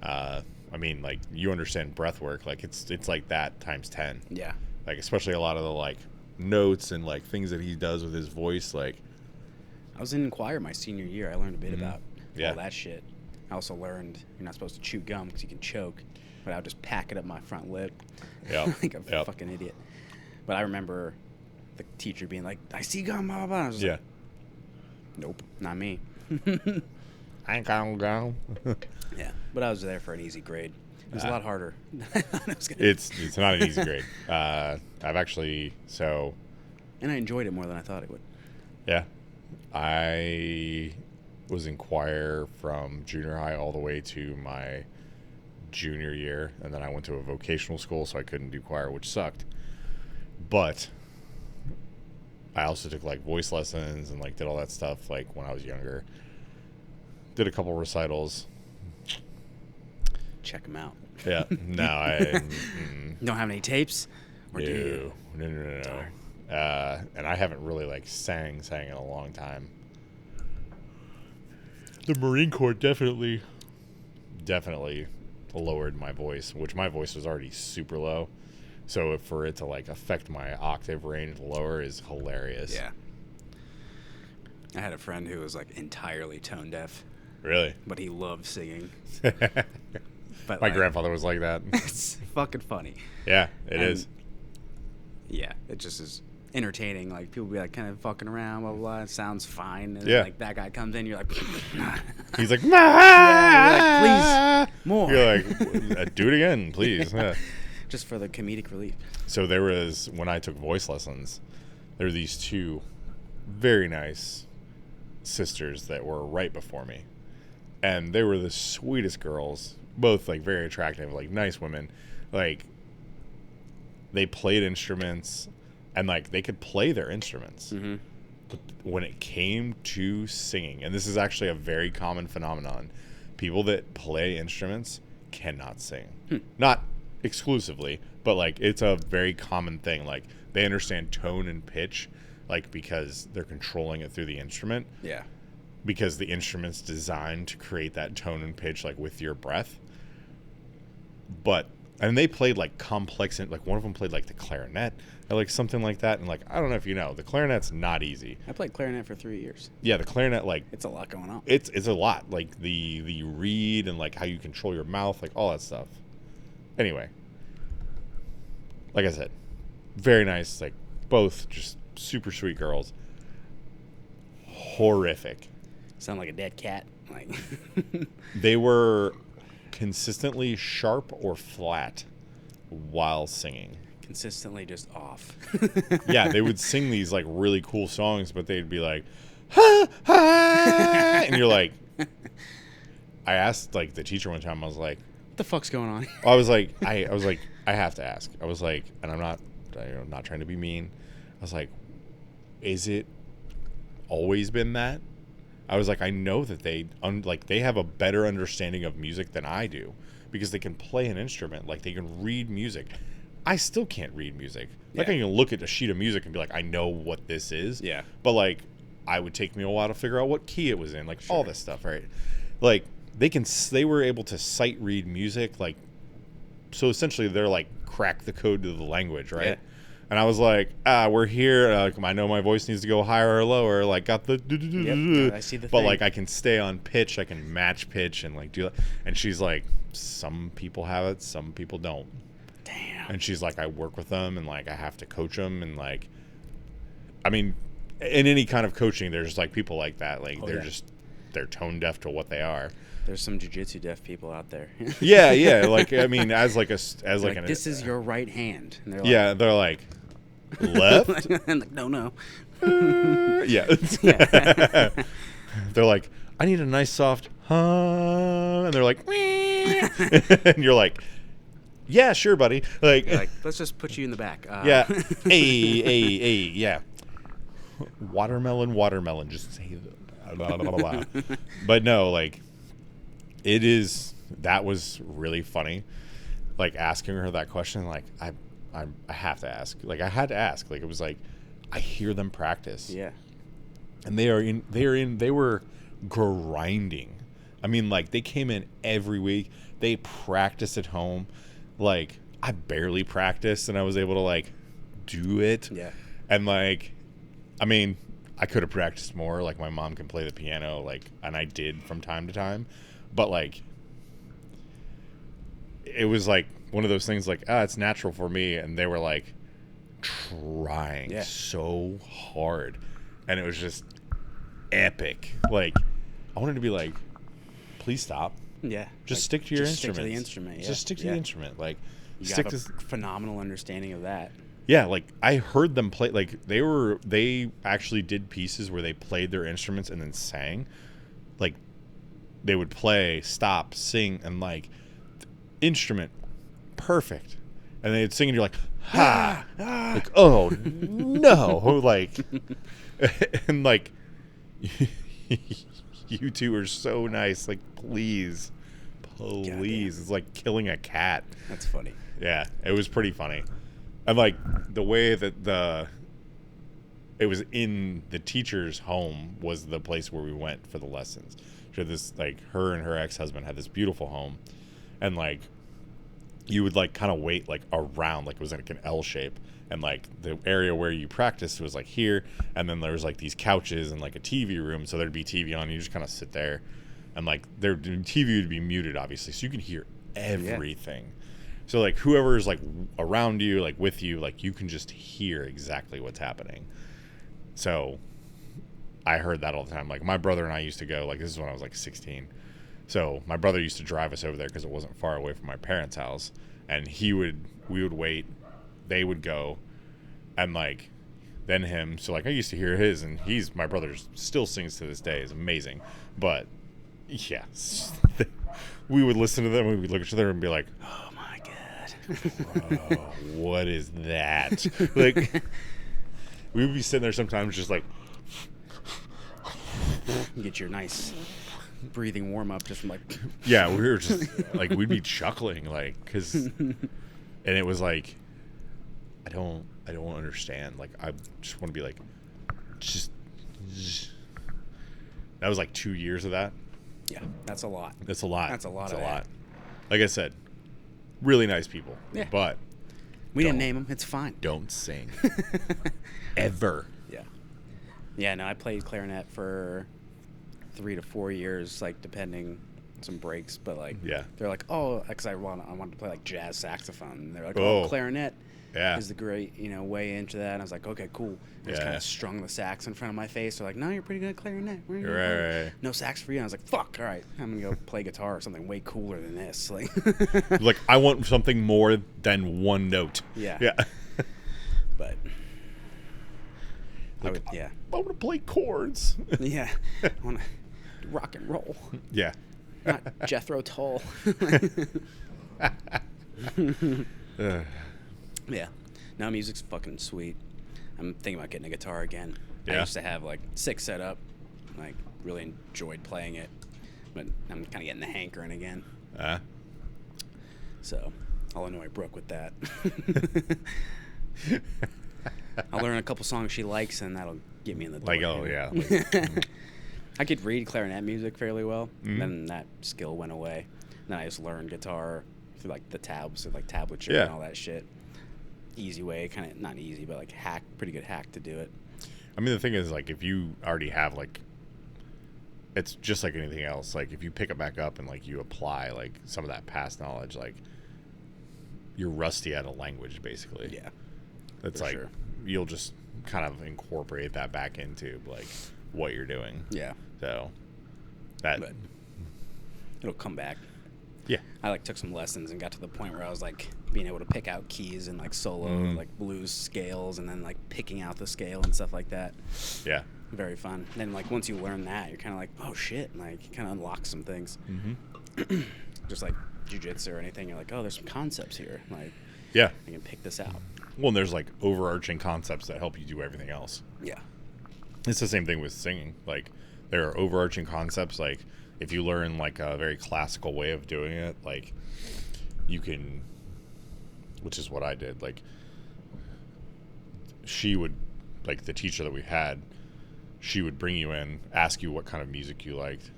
I mean, like, you understand breath work, like it's like that times 10. Yeah. Like, especially a lot of the like notes and like things that he does with his voice. Like, I was in choir my senior year. I learned a bit about Yeah. all that shit. I also learned you're not supposed to chew gum because you can choke, but I would just pack it up my front lip. Yep. Like a fucking idiot. But I remember the teacher being like, I see gum, blah, blah, blah. I was just like, nope, not me. I ain't gonna go. Yeah, but I was there for an easy grade. It was a lot harder than I thought it was going to It's not an easy grade. I've actually, And I enjoyed it more than I thought it would. yeah, I was in choir from junior high all the way to my junior year, and then I went to a vocational school, so I couldn't do choir, which sucked. But I also took like voice lessons and like did all that stuff like when I was younger. Did a couple recitals. Check them out. Yeah, no, I Don't have any tapes? Or do you? no. And I haven't really like sang in a long time. The Marine Corps definitely lowered my voice, which my voice was already super low. So for it to like affect my octave range lower is hilarious. Yeah. I had a friend who was like entirely tone deaf, Really? but he loved singing. But My like, grandfather was like that. it's fucking funny. Yeah, it is. Yeah, it just is entertaining. Like people be like kind of fucking around, blah blah blah. It sounds fine, and Yeah. then, like that guy comes in, you're like, He's like, yeah, you're like, please more. You're like, do it again, please. Yeah. Just for the comedic relief. So there was, when I took voice lessons, there were these two very nice sisters that were right before me. And they were the sweetest girls, both like very attractive, like nice women. Like they played instruments and like they could play their instruments. Mm-hmm. But when it came to singing, and this is actually a very common phenomenon, people that play instruments cannot sing. Not exclusively, but like it's a very common thing. Like they understand tone and pitch, like because they're controlling it through the instrument. Yeah. Because the instrument's designed to create that tone and pitch like with your breath. But and they played like complex, like one of them played like the clarinet or like something like that, and like I don't know if you know, the clarinet's not easy. I played clarinet for 3 years. Yeah, the clarinet, like It's a lot going on. it's a lot, like the reed and like how you control your mouth, like all that stuff. Anyway, like I said, very nice, like both just super sweet girls. Horrific. Sound like a dead cat. Like They were consistently sharp or flat while singing. consistently just off. Yeah, they would sing these like really cool songs, but they'd be like, ha, ha, and you're like, I asked like the teacher one time, I was like, What the fuck's going on? I was like, I have to ask. I was like, and I'm not, not trying to be mean. I was like, is it always been that? I was like, I know that they have a better understanding of music than I do because they can play an instrument, like they can read music. I still can't read music. Like I can look at a sheet of music and be like, I know what this is. Yeah. But like, I would take me a while to figure out what key it was in, like all this stuff, right? Like they were able to sight read music, like, so essentially they're like crack the code to the language, right? Yeah. And I was like, we're here. I know my voice needs to go higher or lower. Like, got the. Yep, I see the but thing. like, I can stay on pitch. I can match pitch and like do that. And she's like, some people have it, some people don't. Damn. And she's like, I work with them and like I have to coach them and like, I mean, in any kind of coaching, there's like people like that. Like they're tone deaf to what they are. There's some jiu-jitsu deaf people out there. Yeah. Like I mean, as like this is your right hand. And they're like, yeah, they're like left. and like, no. Yeah. They're like, I need a nice soft and they're like, and you're like, yeah, sure, buddy. Like, You're like, let's just put you in the back. yeah, hey, yeah. Watermelon. Just say blah, blah, blah, blah. But no, like, that was really funny. Like asking her that question, like I have to ask. Like I had to ask. Like it was like I hear them practice. Yeah. And they were grinding. I mean, like they came in every week. They practiced at home. Like I barely practiced and I was able to like do it. Yeah. And like, I mean, I could have practiced more. Like my mom can play the piano, like, and I did from time to time, but like, it was like one of those things like, it's natural for me. And they were like trying so hard and it was just epic. Like I wanted to be like, please stop. Yeah. Just stick to your instrument. Stick to the instrument. Yeah. Just stick to the instrument. Like you have a phenomenal understanding of that. Yeah, like I heard them play. Like they actually did pieces where they played their instruments and then sang. Like they would play, stop, sing, and like instrument perfect, and they'd sing, and you're like, ha, like oh no, like, and like you two are so nice. Like please, it's like killing a cat. That's funny. Yeah, it was pretty funny. And like the way that it was in the teacher's home was the place where we went for the lessons. She had this, like, her and her ex-husband had this beautiful home, and like you would like kind of wait like around, like it was like an L shape, and like the area where you practiced was like here, and then there was like these couches and like a TV room, so there'd be TV on, you just kind of sit there, and like their TV would be muted obviously, so you can hear everything. So like whoever's like around you, like with you, like you can just hear exactly what's happening. So I heard that all the time. Like my brother and I used to go, like this is when I was like 16. So my brother used to drive us over there because it wasn't far away from my parents' house, and we would wait, they would go, and like then him. So like I used to hear his, and my brother still sings to this day. It's amazing, but yeah, we would listen to them. We would look at each other and be like, Oh my god. "Bro, what is that?" Like we would be sitting there sometimes just like. Get your nice breathing warm up just from like. Yeah, we were just like we'd be chuckling like because, and it was like, I don't understand. Like I just want to be like, just. That was like 2 years of that. Yeah, that's a lot. That's a lot. That's a lot. That's of a that. lot. Like I said, really nice people. Yeah. But We didn't name them. It's fine. don't sing ever. Yeah. Yeah. No, I played clarinet for 3 to 4 years, like depending, some breaks, but like they're like, oh, because I wanted to play like jazz saxophone. And they're like, oh, clarinet is the great way into that. And I was like, okay, cool. I just kind of strung the sax in front of my face. They're like, no, you're pretty good at clarinet. Right. No sax for you. And I was like, fuck, all right, I'm gonna go play guitar or something way cooler than this. Like, Like I want something more than one note. Yeah. But like, I want to play chords. Yeah, I want to rock and roll. Yeah. Not Jethro Tull. Yeah. No, music's fucking sweet. I'm thinking about getting a guitar again. Yeah. I used to have like 6 set up. Like really enjoyed playing it, but I'm kind of getting the hankering again. So I'll annoy Brooke with that. I'll learn a couple songs she likes, and that'll get me in the door. Like, oh yeah. Like, I could read clarinet music fairly well. Then that skill went away. Then I just learned guitar through like the tabs, like tablature and all that shit. Easy way, kind of not easy, but like pretty good hack to do it. I mean, the thing is, like, if you already have like, it's just like anything else. Like, if you pick it back up and like you apply like some of that past knowledge, like you're rusty at a language, basically. Yeah, it's like you'll just kind of incorporate that back into like what you're doing. Yeah. So that it'll come back. Yeah. I like took some lessons and got to the point where I was like being able to pick out keys and like solo like blues scales, and then like picking out the scale and stuff like that. Yeah. Very fun. Then like once you learn that, you're kind of like, oh shit, like you kind of unlock some things. Just like jiu-jitsu or anything, you're like, oh, there's some concepts here. Like, yeah, I can pick this out. Well, and there's like overarching concepts that help you do everything else. Yeah. It's the same thing with singing. Like, there are overarching concepts. Like, if you learn like a very classical way of doing it, like you can, which is what I did. Like, she would, like the teacher that we had, she would bring you in, ask you what kind of music you liked,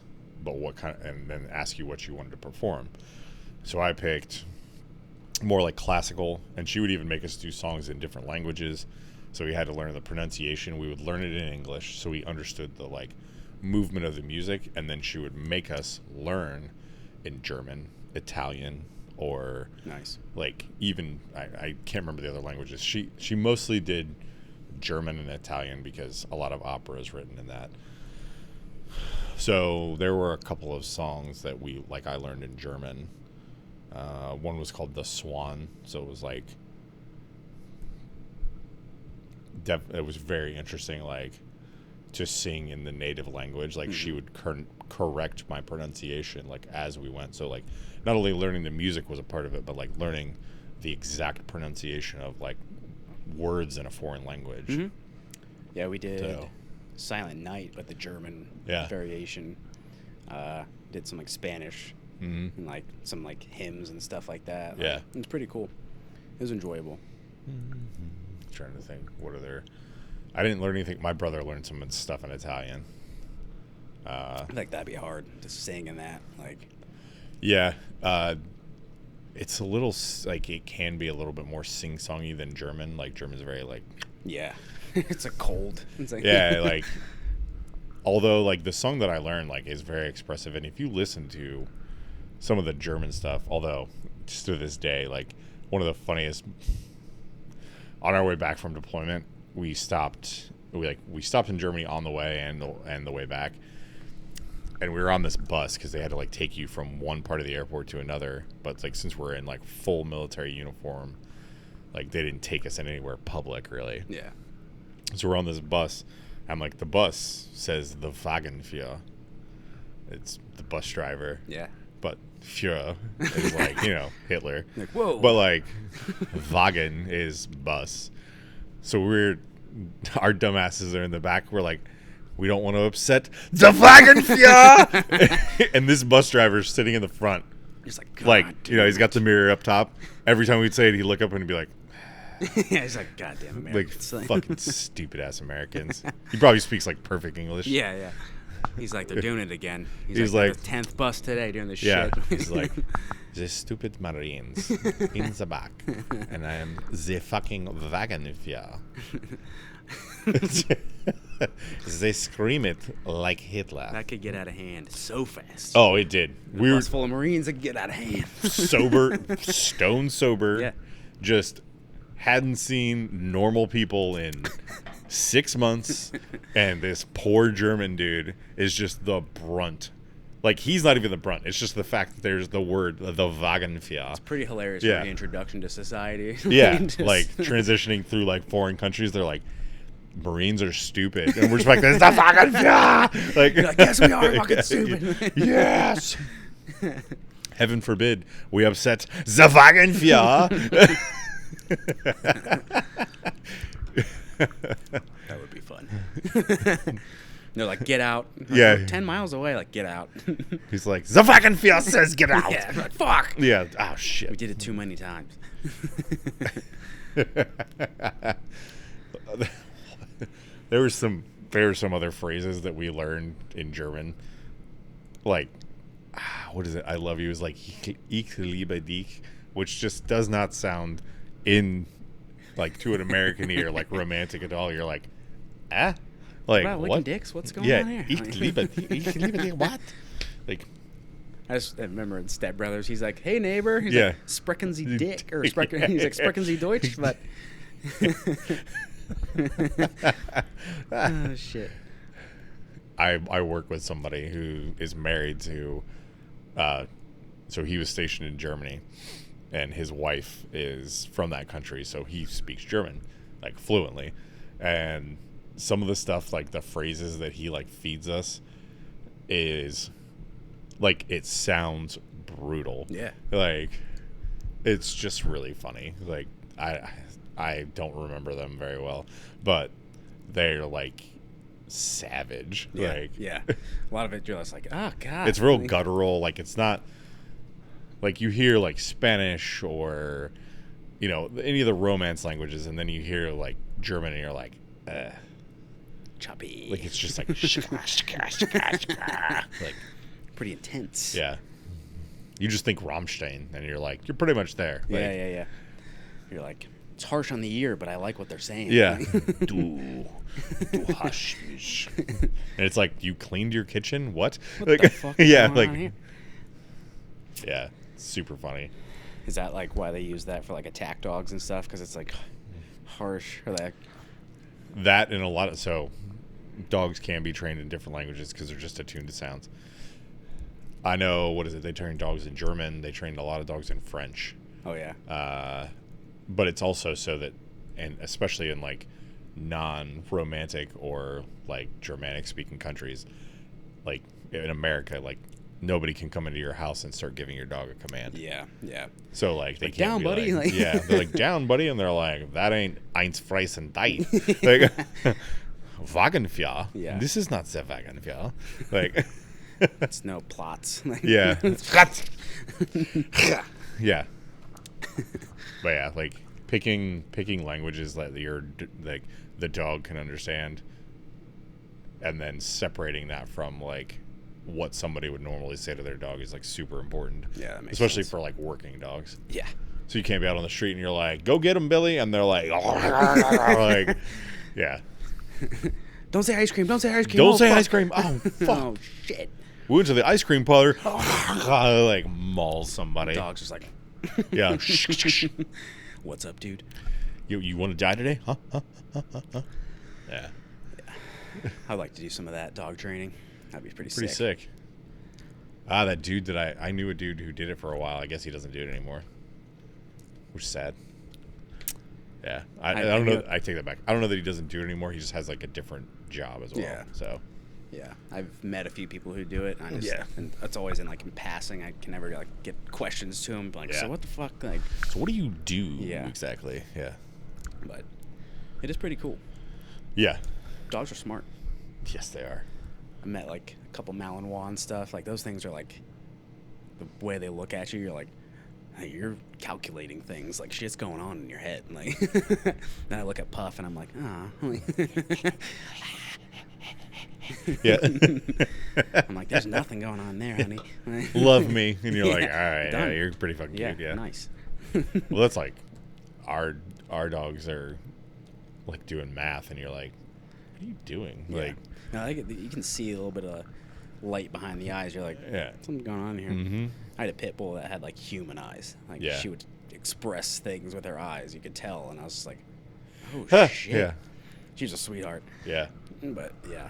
but what kind, and then ask you what you wanted to perform. So I picked more like classical, and she would even make us do songs in different languages. So we had to learn the pronunciation. We would learn it in English, so we understood the like movement of the music, and then she would make us learn in German, Italian, or like even I can't remember the other languages. She mostly did German and Italian because a lot of opera is written in that. So there were a couple of songs that I learned in German. One was called The Swan, so it was like it was very interesting, like to sing in the native language. Like she would correct my pronunciation like as we went. So like not only learning the music was a part of it, but like learning the exact pronunciation of like words in a foreign language. Yeah, we did Silent Night, but the German variation. Did some like Spanish and like some like hymns and stuff like that. Like, it was pretty cool. It was enjoyable. Trying to think, what are there? I didn't learn anything. My brother learned some stuff in Italian. I think that'd be hard to sing in that. Like, yeah, it's a little like it can be a little bit more sing-songy than German. Like German's very like Yeah. It's a cold. It's like yeah, like although like the song that I learned like is very expressive, and if you listen to some of the German stuff, although just to this day, like one of the funniest on our way back from deployment, we stopped in Germany on the way and the way back. And we were on this bus because they had to like take you from one part of the airport to another. But it's like since we're in like full military uniform, like they didn't take us in anywhere public really. Yeah. So we're on this bus. I'm like, the bus says the Wagenführer. It's the bus driver. Yeah. But Führer is like, you know, Hitler. Like, whoa. But like Wagen is bus. So our dumbasses are in the back. We're like, we don't want to upset the Wagenführer. And this bus driver's sitting in the front. He's like, God, like, you know, he's got the mirror up top. Every time we'd say it, he'd look up and he'd be like, yeah, he's like, goddamn Americans. like fucking stupid ass Americans. He probably speaks like perfect English. Yeah, yeah. He's like, they're doing it again. He's like the 10th bus today doing this yeah, shit. He's like, the stupid Marines in the back, and I am the fucking Wagenführer. They scream it like Hitler. That could get out of hand so fast. Oh, it did. We were full of Marines that could get out of hand. Sober, stone sober. Yeah. Just hadn't seen normal people in 6 months, and this poor German dude is just the brunt. Like, he's not even the brunt. It's just the fact that there's the word, the Wagenführer. It's pretty hilarious Yeah. for the introduction to society. Yeah, Just- like transitioning through like foreign countries, they're like, Marines are stupid, and we're just like, "There's the Wagenführer!" Like, You're like, yes, we are fucking stupid. Yes. Heaven forbid we upset the Wagenführer. That would be fun. They're like, get out. Like, Yeah. we're 10 miles away, like, get out. He's like, the Wagenführer says get out. Yeah, like, fuck. Yeah. Oh shit. We did it too many times. There were some other phrases that we learned in German, like, what is it? I love you is like ich liebe dich, which just does not sound in like to an American ear like romantic at all. You're like, like Wow, licking what? dicks? What's going Yeah, on here? ich liebe dich. Ich liebe dich. What? Like, I remember in Step Brothers, he's like, "Hey neighbor," he's Yeah. like, "Sprechen Sie Dick," or Sprechen, he's like, "Sprechen Sie Deutsch," but oh shit. I work with somebody who is married to, so he was stationed in Germany, and his wife is from that country, so he speaks German like fluently, and some of the stuff like the phrases that he like feeds us is like it sounds brutal. Yeah. Like it's just really funny. Like I don't remember them very well, but they're like savage. Yeah, Like yeah. A lot of it, you're just like, oh god. it's real guttural. Like it's not like you hear like Spanish or you know any of the Romance languages, and then you hear like German, and you're like, choppy. like it's just like like pretty intense. yeah. You just think Rammstein, and you're like, you're pretty much there. Like, Yeah. You're like, it's harsh on the ear, but I like what they're saying. Yeah. Du hast. And it's like, you cleaned your kitchen? What? What like, the fuck is yeah, going like, on here? yeah, super funny. Is that like why they use that for like attack dogs and stuff? Because it's like harsh or like. That and a lot of so, dogs can be trained in different languages because they're just attuned to sounds. I know, what is it? They train dogs in German. They trained a lot of dogs in French. Oh yeah. But it's also so that, and especially in like non-romantic or like Germanic-speaking countries, like in America, like nobody can come into your house and start giving your dog a command. Yeah. So like they Like, can't down, be buddy. Like, Like- yeah, they're like down, buddy, and they're like that ain't eins fressen die. Like Wagenführer. Yeah. This is not the Wagenführer. Like It's no plots. Like, yeah. Yeah. But yeah, like picking languages that like the dog can understand, and then separating that from like what somebody would normally say to their dog is like super important. Yeah, that makes especially sense. for like working dogs. Yeah. So you can't be out on the street and you're like, go get him, Billy, and they're like, like, yeah. Don't say ice cream. Don't say ice cream. Don't oh, say fuck. ice cream. Oh fuck. Oh shit. We went to the ice cream parlor. Like mauls somebody. Dog's just like, Yeah. what's up, dude? You want to die today? Huh? Yeah. I'd like to do some of that dog training. That'd be pretty sick. That dude that I knew a dude who did it for a while. I guess he doesn't do it anymore, which is sad. Yeah, I don't know. I take that back. I don't know that he doesn't do it anymore. He just has like a different job as well. Yeah. So. Yeah, I've met a few people who do it. And and it's always in passing. I can never like get questions to them. Like, so what the fuck? Like, so what do you do? Yeah. Exactly. Yeah. But it is pretty cool. Yeah. Dogs are smart. Yes, they are. I met like a couple Malinois and stuff. Like those things are like the way they look at you. You're like, hey, you're calculating things. Like shit's going on in your head. Like then I look at Puff and I'm like, ah. Yeah. I'm like, there's nothing going on there, honey. Love me, and you're like, all right, done. yeah, you're pretty fucking cute. Yeah. Nice. Well, that's like our dogs are like doing math, and you're like, what are you doing? Yeah. Like, no, you can see a little bit of light behind the eyes. You're like, yeah, something going on here. Mm-hmm. I had a pit bull that had like human eyes. Like she would express things with her eyes. You could tell, and I was just like, oh shit. Yeah. She's a sweetheart. Yeah. But yeah,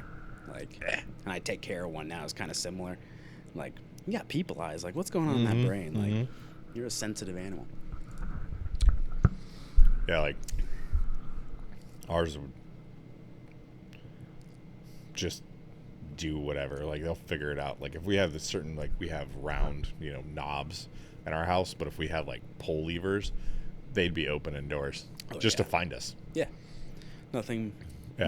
like, and I take care of one now. It's kind of similar. Like, you got people eyes. Like, what's going on in that brain? Like, you're a sensitive animal. Yeah, like ours would just do whatever. Like they'll figure it out. Like if we have this certain, like we have round, knobs in our house, but if we had like pull levers, they'd be open indoors to find us. Yeah. Nothing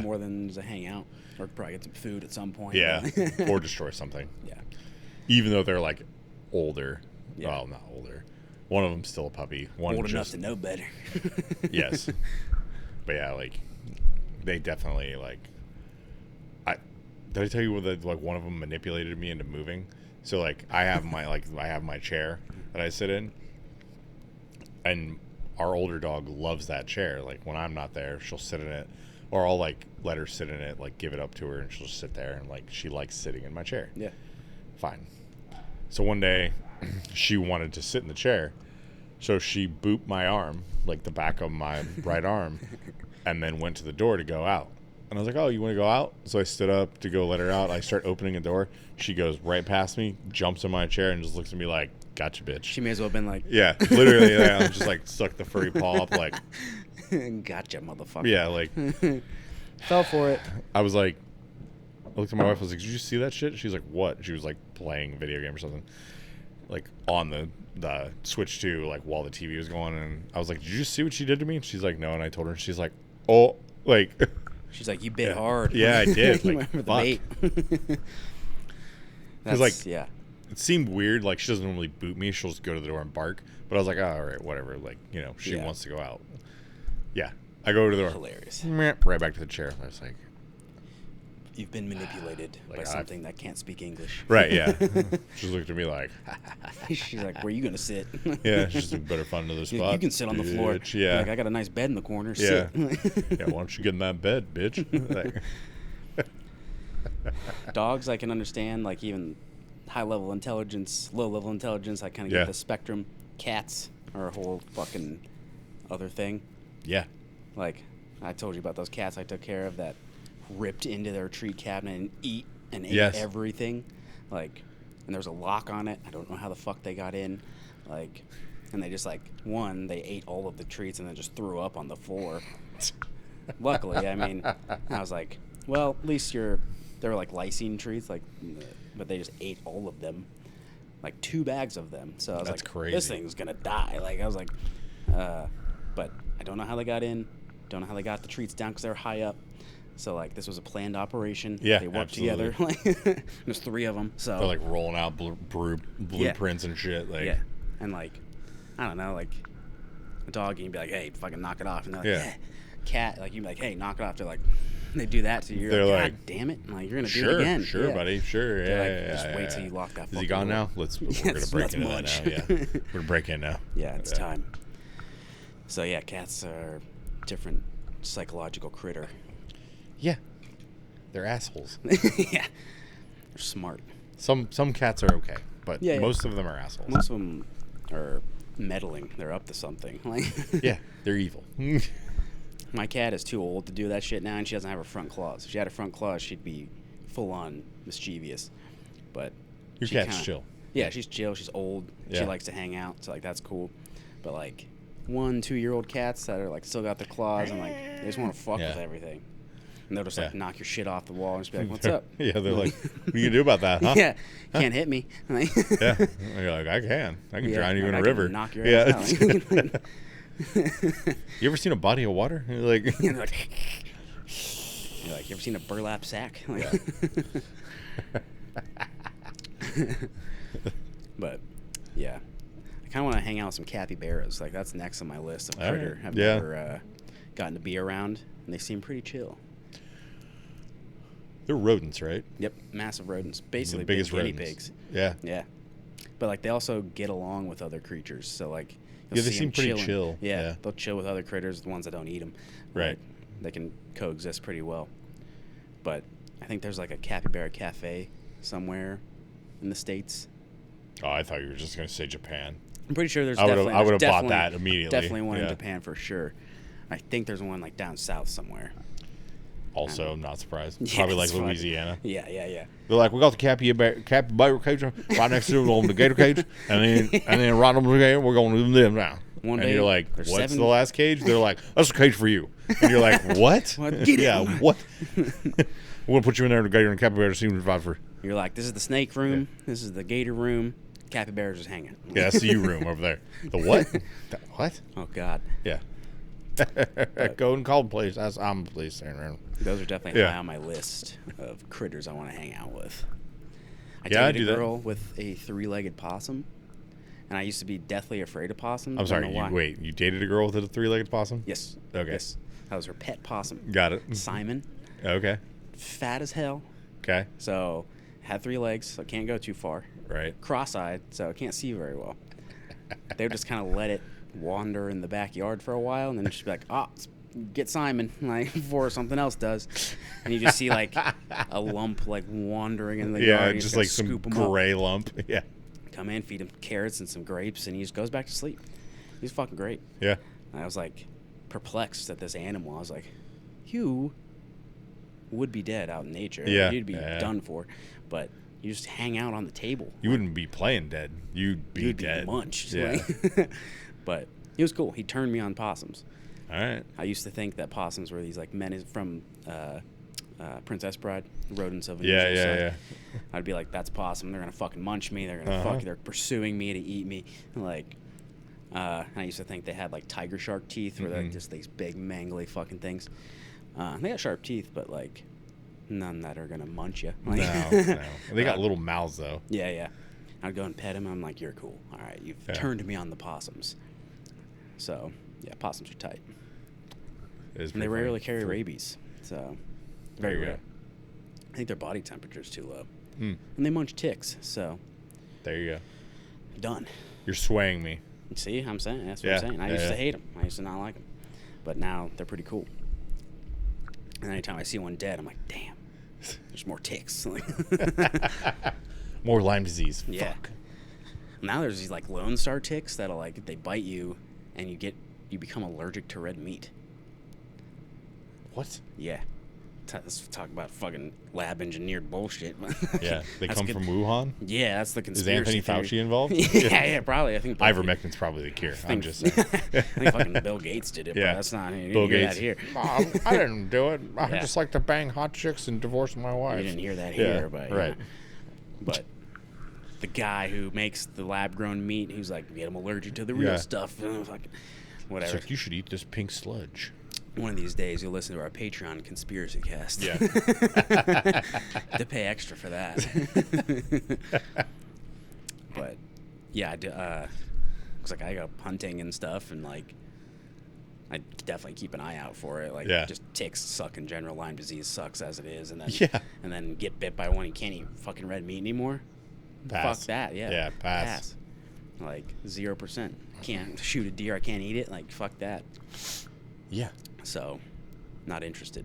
more than to hang out or probably get some food at some point. Yeah. Or destroy something. Yeah. Even though they're like older. Yeah. Well, not older. One of them's still a puppy. One old enough to know better. Yes. But yeah, like they definitely like. Did I tell you that like one of them manipulated me into moving? So like I have my chair that I sit in, and our older dog loves that chair. Like when I'm not there, she'll sit in it, or I'll like let her sit in it, like give it up to her, and she'll just sit there, and like she likes sitting in my chair. Yeah. Fine. So one day, she wanted to sit in the chair, so she booped my arm, like the back of my right arm, and then went to the door to go out. And I was like, oh, you want to go out? So I stood up to go let her out. I start opening the door. She goes right past me, jumps in my chair, and just looks at me like, gotcha, bitch. She may as well have been like... Yeah, literally. I was just like, stuck the furry paw up like... Gotcha, motherfucker. Yeah, like... Fell for it. I was like... I looked at my wife. I was like, did you see that shit? She's like, what? She was like playing a video game or something. Like on the Switch 2, like while the TV was going. And I was like, did you see what she did to me? And she's like, no. And I told her. And she's like, oh, like... She's like, you bit hard. Yeah, I did. You like, went for the bait. Because like, yeah, it seemed weird. Like she doesn't normally boot me. She'll just go to the door and bark. But I was like, oh, all right, whatever. Like she wants to go out. Yeah, I go to the door. Hilarious. Right back to the chair. I was like, you've been manipulated by something that can't speak English. Right? Yeah. She looked at me like. She's like, where are you gonna sit? Yeah, she's just better find another spot. You can sit on the floor. Yeah. Like, I got a nice bed in the corner. Yeah. Sit. Yeah. Why don't you get in that bed, bitch? Like, dogs, I can understand. Like even high level intelligence, low level intelligence. I kind of get the spectrum. Cats are a whole fucking other thing. Yeah. Like I told you about those cats I took care of that ripped into their treat cabinet and ate everything. Like, and there's a lock on it. I don't know how the fuck they got in. Like, and they just like they ate all of the treats and then just threw up on the floor. Luckily, I mean, I was like, well, at least they were like lysine treats, like, but they just ate all of them, like 2 bags of them. So I was That's like, crazy. This thing's gonna die. Like I was like, but I don't know how they got in. Don't know how they got the treats down because they were high up. So like this was a planned operation. Yeah, they worked absolutely. together. Like there's 3 of them. So they're like rolling out blueprints and shit. Like and like I don't know, like a dog, you can be like, hey, fucking knock it off, and they're like, yeah. Cat, like you can be like, hey, knock it off. They're like, They do that to you. They're You're like, God damn it! Like, you're gonna do sure, it again. sure, Yeah. buddy, sure. They're Yeah, like, yeah, just yeah, wait yeah. till you lock that. Is he fucking gone door. now? We're gonna break into that now. Yeah, we're gonna break in now. Yeah, it's time. So yeah, cats are different psychological critter. Yeah, they're assholes. Yeah, they're smart. Some cats are okay, but Yeah, yeah. most of them are assholes. Most of them are meddling. They're up to something. Like, Yeah, they're evil. my cat is too old to do that shit now, and she doesn't have her front claws. If she had her front claws, she'd be full on mischievous. But Your she cat's kinda- chill. Yeah, she's chill. She's old. She Yeah. likes to hang out, so like that's cool. But like 1-2-year-old cats that are like still got their claws and like they just want to fuck Yeah. with everything. And they'll just like Yeah. knock your shit off the wall and just be like, "What's up?" Yeah, they're like, what are you gonna do about that, huh? Yeah, can't hit me. Like, Yeah. And you're like, I can yeah, drown you in like, a I can river. knock your Yeah. ass out. You ever seen a body of water? You're like, You're like, you ever seen a burlap sack? Like, But yeah, I kind of want to hang out with some capybaras. Like that's next on my list of All critter right. I've Yeah. never gotten to be around, and they seem pretty chill. they're rodents, right? Yep, massive rodents, basically The biggest big guinea rodents. pigs. Yeah. Yeah, but like they also get along with other creatures. So like, you'll Yeah, they see seem 'em pretty chilling. chill. Yeah, Yeah. they'll chill with other critters, the ones that don't eat them. Right. They can coexist pretty well. But I think there's like a capybara cafe somewhere in the States. Oh, I thought you were just gonna say Japan. I'm pretty sure there's I definitely would have bought definitely- that immediately. Definitely one in Yeah. Japan for sure. I think there's one like down south somewhere. Also, not surprised. Yeah, Probably like it's fun. Louisiana. Yeah. They're like, we got the capybara cage right next to the gator cage, and then right on the game, we're going to do them now. One and day, you're like, there's what's 7 the last cage? They're like, that's a cage for you. And you're like, what? What? Get it. Yeah, what? We're gonna put you in there to gator and capybara to see who's survive for. You're like, this is the snake room. This is the gator room. Capybaras just hanging. Yeah, that's the U room over there. The what? The what? Oh God. Yeah. Go and call the police. I'm the police. Those are definitely Yeah. high on my list of critters I want to hang out with. I Yeah, I dated do a that. girl with a 3-legged possum, and I used to be deathly afraid of possums. I'm Don't sorry. know why. You dated a girl with a 3-legged possum? Yes. Okay. Yes. That was her pet possum. Got it. Simon, Okay. fat as hell. Okay. So had 3 legs, so can't go too far. Right. Cross-eyed, so can't see very well. They would just kind of let it wander in the backyard for a while, and then just be like, "Oh, get Simon," like before something else does. And you just see like a lump like wandering in the yard. Yeah, and you just gotta like some scoop 'em up. gray lump. Yeah. Come in, feed him carrots and some grapes, and he just goes back to sleep. He's fucking great. Yeah. And I was like perplexed at this animal. I was like, you would be dead out in nature. Yeah, You'd be yeah. done for. But you just hang out on the table. You wouldn't be playing dead. You'd be You'd dead. be munched. Yeah. Like, but he was cool. He turned me on possums. All right. I used to think that possums were these like men from Princess Bride, rodents of Yeah, unusual yeah, size. yeah. I'd be like, that's a possum. They're gonna fucking munch me. They're gonna Uh-huh. they're pursuing me to eat me. Like, and I used to think they had like tiger shark teeth, where they're like just these big mangly fucking things. They got sharp teeth, but like none that are gonna munch you. Like, No. They got little mouths though. Yeah. I'd go and pet him. I'm like, you're cool. All right, you've turned me on the possums. So yeah, possums are tight. It is And they pretty rarely funny. carry rabies, so There very you go. rare. I think their body temperature is too low, Hmm. and they munch ticks. So There you go. done. You're swaying me. See, I'm saying that's what Yeah, I'm saying. I yeah, used yeah. to hate them. I used to not like them, but now they're pretty cool. And anytime I see one dead, I'm like, damn, there's more ticks. More Lyme disease. Yeah. Fuck. Now there's these like Lone Star ticks that'll like they bite you, and you become allergic to red meat. What? Yeah. Let's talk about fucking lab engineered bullshit. Yeah. They That's come good. from Wuhan? Yeah, that's the Is conspiracy Anthony theory. Fauci involved? yeah, probably. I think Ivermectin's probably the cure. I'm just saying. I think fucking Bill Gates did it, Yeah. but that's not. You Bill didn't hear Gates. that here. Mom, I didn't do it. I Yeah. just like to bang hot chicks and divorce my wife. You didn't hear that Yeah, here, but right. But the guy who makes the lab-grown meat, who's like, "Get him allergic to the real Yeah. stuff." Fucking It's whatever. like, you should eat this pink sludge. One of these days, you'll listen to our Patreon conspiracy cast. Yeah. To pay extra for that. But yeah, I do, looks like I go hunting and stuff, and like I definitely keep an eye out for it. Like, Yeah. just ticks suck in general. Lyme disease sucks as it is, and then Yeah. and then get bit by one, you can't eat fucking red meat anymore. Pass. Fuck that. Yeah. Yeah, pass. Like 0%. Can't shoot a deer. I can't eat it. Like, fuck that. Yeah. So, not interested.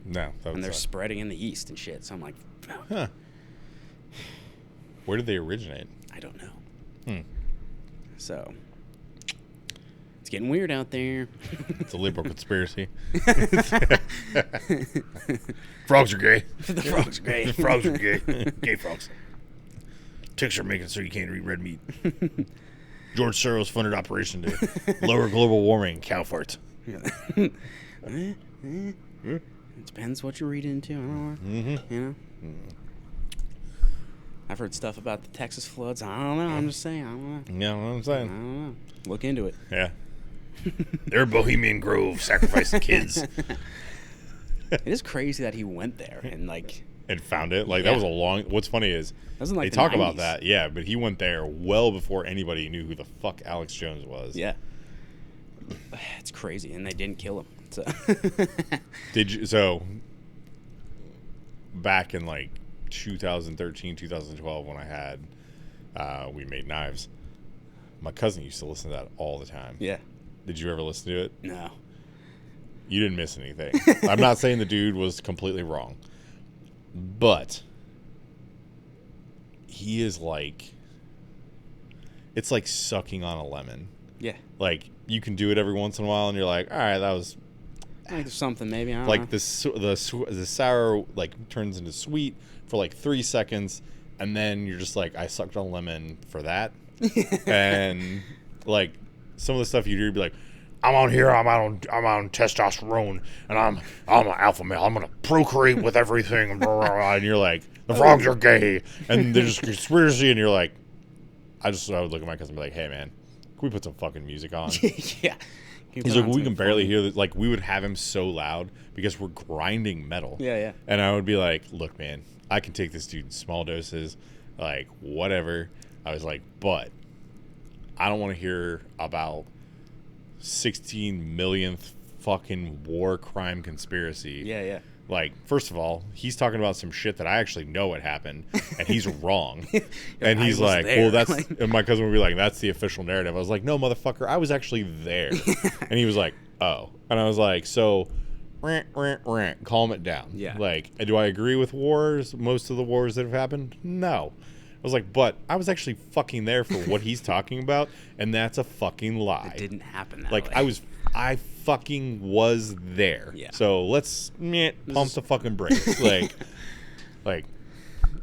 No. That And they're would suck. spreading in the east and shit. So I'm like, no, Huh. Where did they originate? I don't know. Hmm. So, it's getting weird out there. It's a liberal conspiracy. Frogs are gay. The frogs are gay. The frogs are gay. Gay frogs. Ticks are making it so you can't eat red meat. George Soros funded operation to lower global warming. Cow farts. It depends what you read into. I don't know. You know? I've heard stuff about the Texas floods. I don't know. I'm just saying. I don't know. You know what I'm I saying? don't know. Look into it. Yeah. They're Bohemian Grove sacrificing kids. It is crazy that he went there and like And found it. Like, Yeah. that was a long... What's funny is... wasn't like they the talk about 90s. that, yeah, but he went there well before anybody knew who the fuck Alex Jones was. Yeah. It's crazy, and they didn't kill him. So Did you... So, back in, like, 2013, 2012, when I had... we made knives. My cousin used to listen to that all the time. yeah. Did you ever listen to it? No. You didn't miss anything. I'm not saying the dude was completely wrong. But... he is like... it's like sucking on a lemon. Yeah. Like, you can do it every once in a while, and you're like, all right, that was... Like there's something maybe. I don't like, know. the sour, like, turns into sweet for, like, 3 seconds, and then you're just like, I sucked on a lemon for that. And, like, some of the stuff you do, you'd be like, I'm on here, I'm on testosterone, and I'm an alpha male. I'm going to procreate with everything. And you're like, the frogs are gay. And there's conspiracy, and you're like... I would look at my cousin and be like, hey, man, can we put some fucking music on? Yeah. He's like, we can barely hear this. Like, we would have him so loud because we're grinding metal. Yeah, yeah. And I would be like, look, man, I can take this dude in small doses, like, whatever. I was like, but I don't want to hear about 16 millionth fucking war crime conspiracy. Yeah, yeah. Like, first of all, he's talking about some shit that I actually know what happened, and he's wrong. And he's I was like, there. well, that's... and my cousin would be like, that's the official narrative. I was like, no, motherfucker, I was actually there. And he was like, oh. And I was like, so, calm it down. Yeah. Like, do I agree with wars, most of the wars that have happened? No. I was like, but I was actually fucking there for what he's talking about, and that's a fucking lie. It didn't happen that Like, way. I fucking was there. Yeah. So let's pump the fucking brakes. like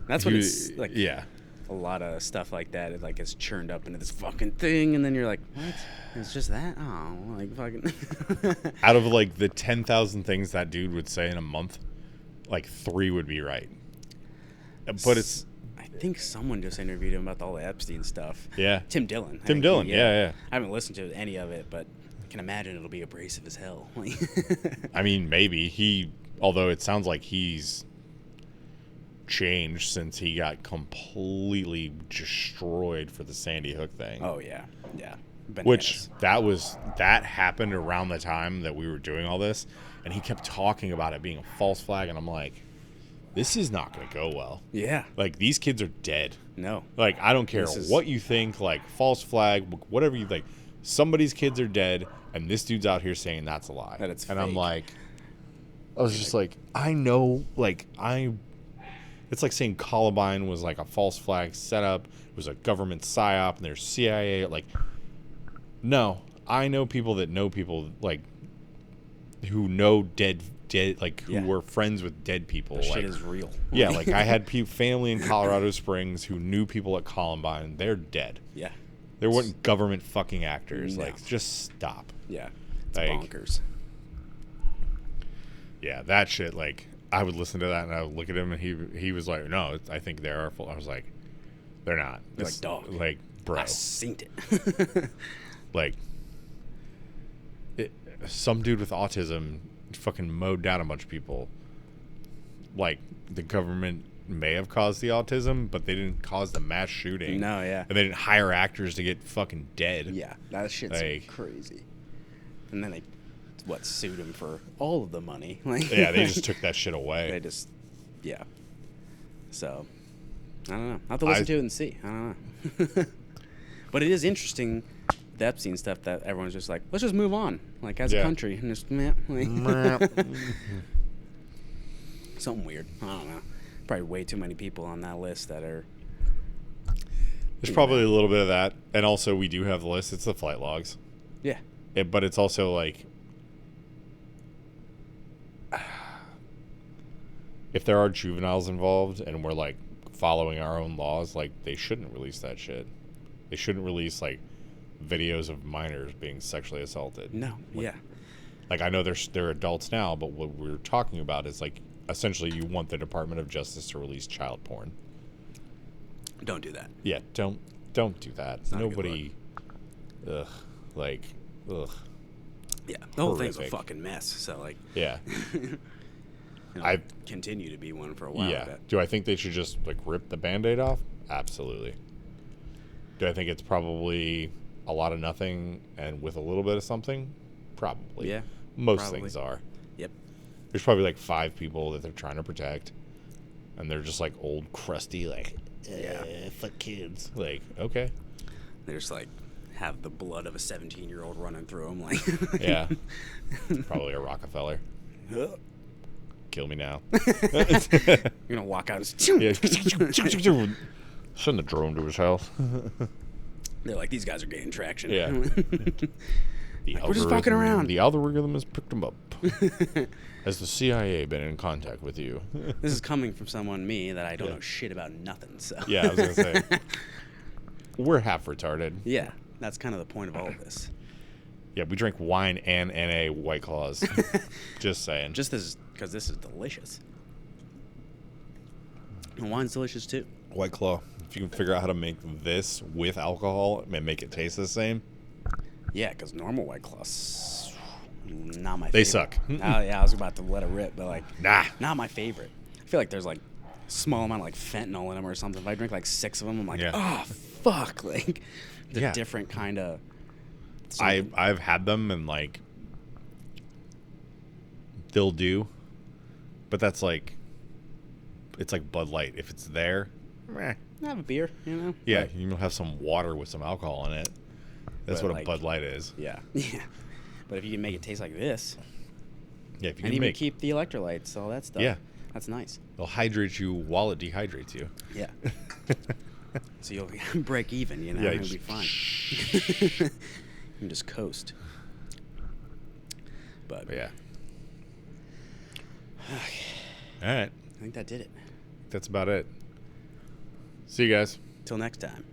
That's what it's like. Yeah. A lot of stuff like that, it like gets churned up into this fucking thing, and then you're like, what? It's just that? Oh, like fucking. Out of like the 10,000 things that dude would say in a month, like 3 would be right. But it's... I think someone just interviewed him about all the Epstein stuff. Yeah. Tim Dillon. I Tim think Dillon, yeah. I haven't listened to any of it, but I can imagine it'll be abrasive as hell. I mean, maybe. Although it sounds like he's changed since he got completely destroyed for the Sandy Hook thing. Oh, yeah. Yeah. Which Bananas. that happened around the time that we were doing all this, and he kept talking about it being a false flag, and I'm like, this is not going to go well. Yeah. Like, these kids are dead. No. Like, I don't care what you think, like, false flag, whatever you think. Somebody's kids are dead, and this dude's out here saying that's a lie. That it's and fake. I'm like, I was just like, I know, like, it's like saying Columbine was like a false flag setup. It was a government psyop, and there's CIA. Like, no, I know people that know people, like, who know dead, like, who were friends with dead people. That like, shit is real. yeah, like, I had family in Colorado Springs who knew people at Columbine. They're dead. Yeah. They weren't government fucking actors. No. Like, just stop. Yeah. It's Like, bonkers. Yeah, that shit, like, I would listen to that and I would look at him and he was like, no, I think they are full. I was like, they're not. You're like, dog. Like, bro. I seen it. Like, some dude with autism fucking mowed down a bunch of people. Like, the government may have caused the autism, but they didn't cause the mass shooting. No, yeah. And they didn't hire actors to get fucking dead. Yeah, that shit's Like, crazy. And then they, sued him for all of the money. Like, Yeah, they just took that shit away. They just, yeah. So, I don't know. I'll have to listen to it and see. I don't know. But it is interesting, the Epstein stuff, that everyone's just like, let's just move on, like, as a country. And just, meh, like, something weird. I don't know. Probably way too many people on that list that are... There's probably a little bit of that. And also, we do have the list. It's the flight logs. Yeah. But it's also, like... If there are juveniles involved and we're, like, following our own laws, like, they shouldn't release that shit. They shouldn't release, like, videos of minors being sexually assaulted. No, like, yeah. Like, I know they're adults now, but what we're talking about is, like, essentially you want the Department of Justice to release child porn. Don't do that. Yeah, don't do that. Nobody... Ugh. Like, ugh. Yeah, the whole thing's a fucking mess, so, like... Yeah. I continue to be one for a while. Yeah. Do I think they should just, like, rip the Band-Aid off? Absolutely. Do I think it's probably a lot of nothing and with a little bit of something? Probably. Yeah. Most things are. Yep. There's probably, like, 5 people that they're trying to protect, and they're just, like, old, crusty, like, fuck kids. Like, okay. They just, like, have the blood of a 17-year-old running through them, like... Yeah. Probably a Rockefeller. Kill me now. You're gonna walk out and... Yeah. Send the drone to his house. They're like, these guys are gaining traction. Yeah. Like, we're just fucking around. The algorithm has picked them up. Has the CIA been in contact with you? This is coming from someone, me, that I don't know shit about nothing, so... Yeah, I was going to say. We're half retarded. Yeah, that's kind of the point of all of this. Yeah, we drink wine and NA White Claws. Just saying. Just because this is delicious. And wine's delicious, too. White Claw. If you can figure out how to make this with alcohol and make it taste the same. Yeah, because normal White Claws, not my favorite. They suck. Yeah, I was about to let it rip, but, like, nah, not my favorite. I feel like there's, like, a small amount of, like, fentanyl in them or something. If I drink, like, 6 of them, I'm like, oh, fuck. Like, it's a different kind of... I've had them, and, like, they'll do. But that's, like... It's like Bud Light. If it's there... Have a beer, you know? Yeah, but you'll have some water with some alcohol in it. That's what, like, a Bud Light is. Yeah. Yeah. But if you can make it taste like this... Yeah, if you and can even keep the electrolytes, all that stuff. Yeah. That's nice. It'll hydrate you while it dehydrates you. Yeah. So you'll break even, you know? Yeah, it'll be fine. You can just coast. But yeah. All right. I think that did it. That's about it. See you guys. Till next time.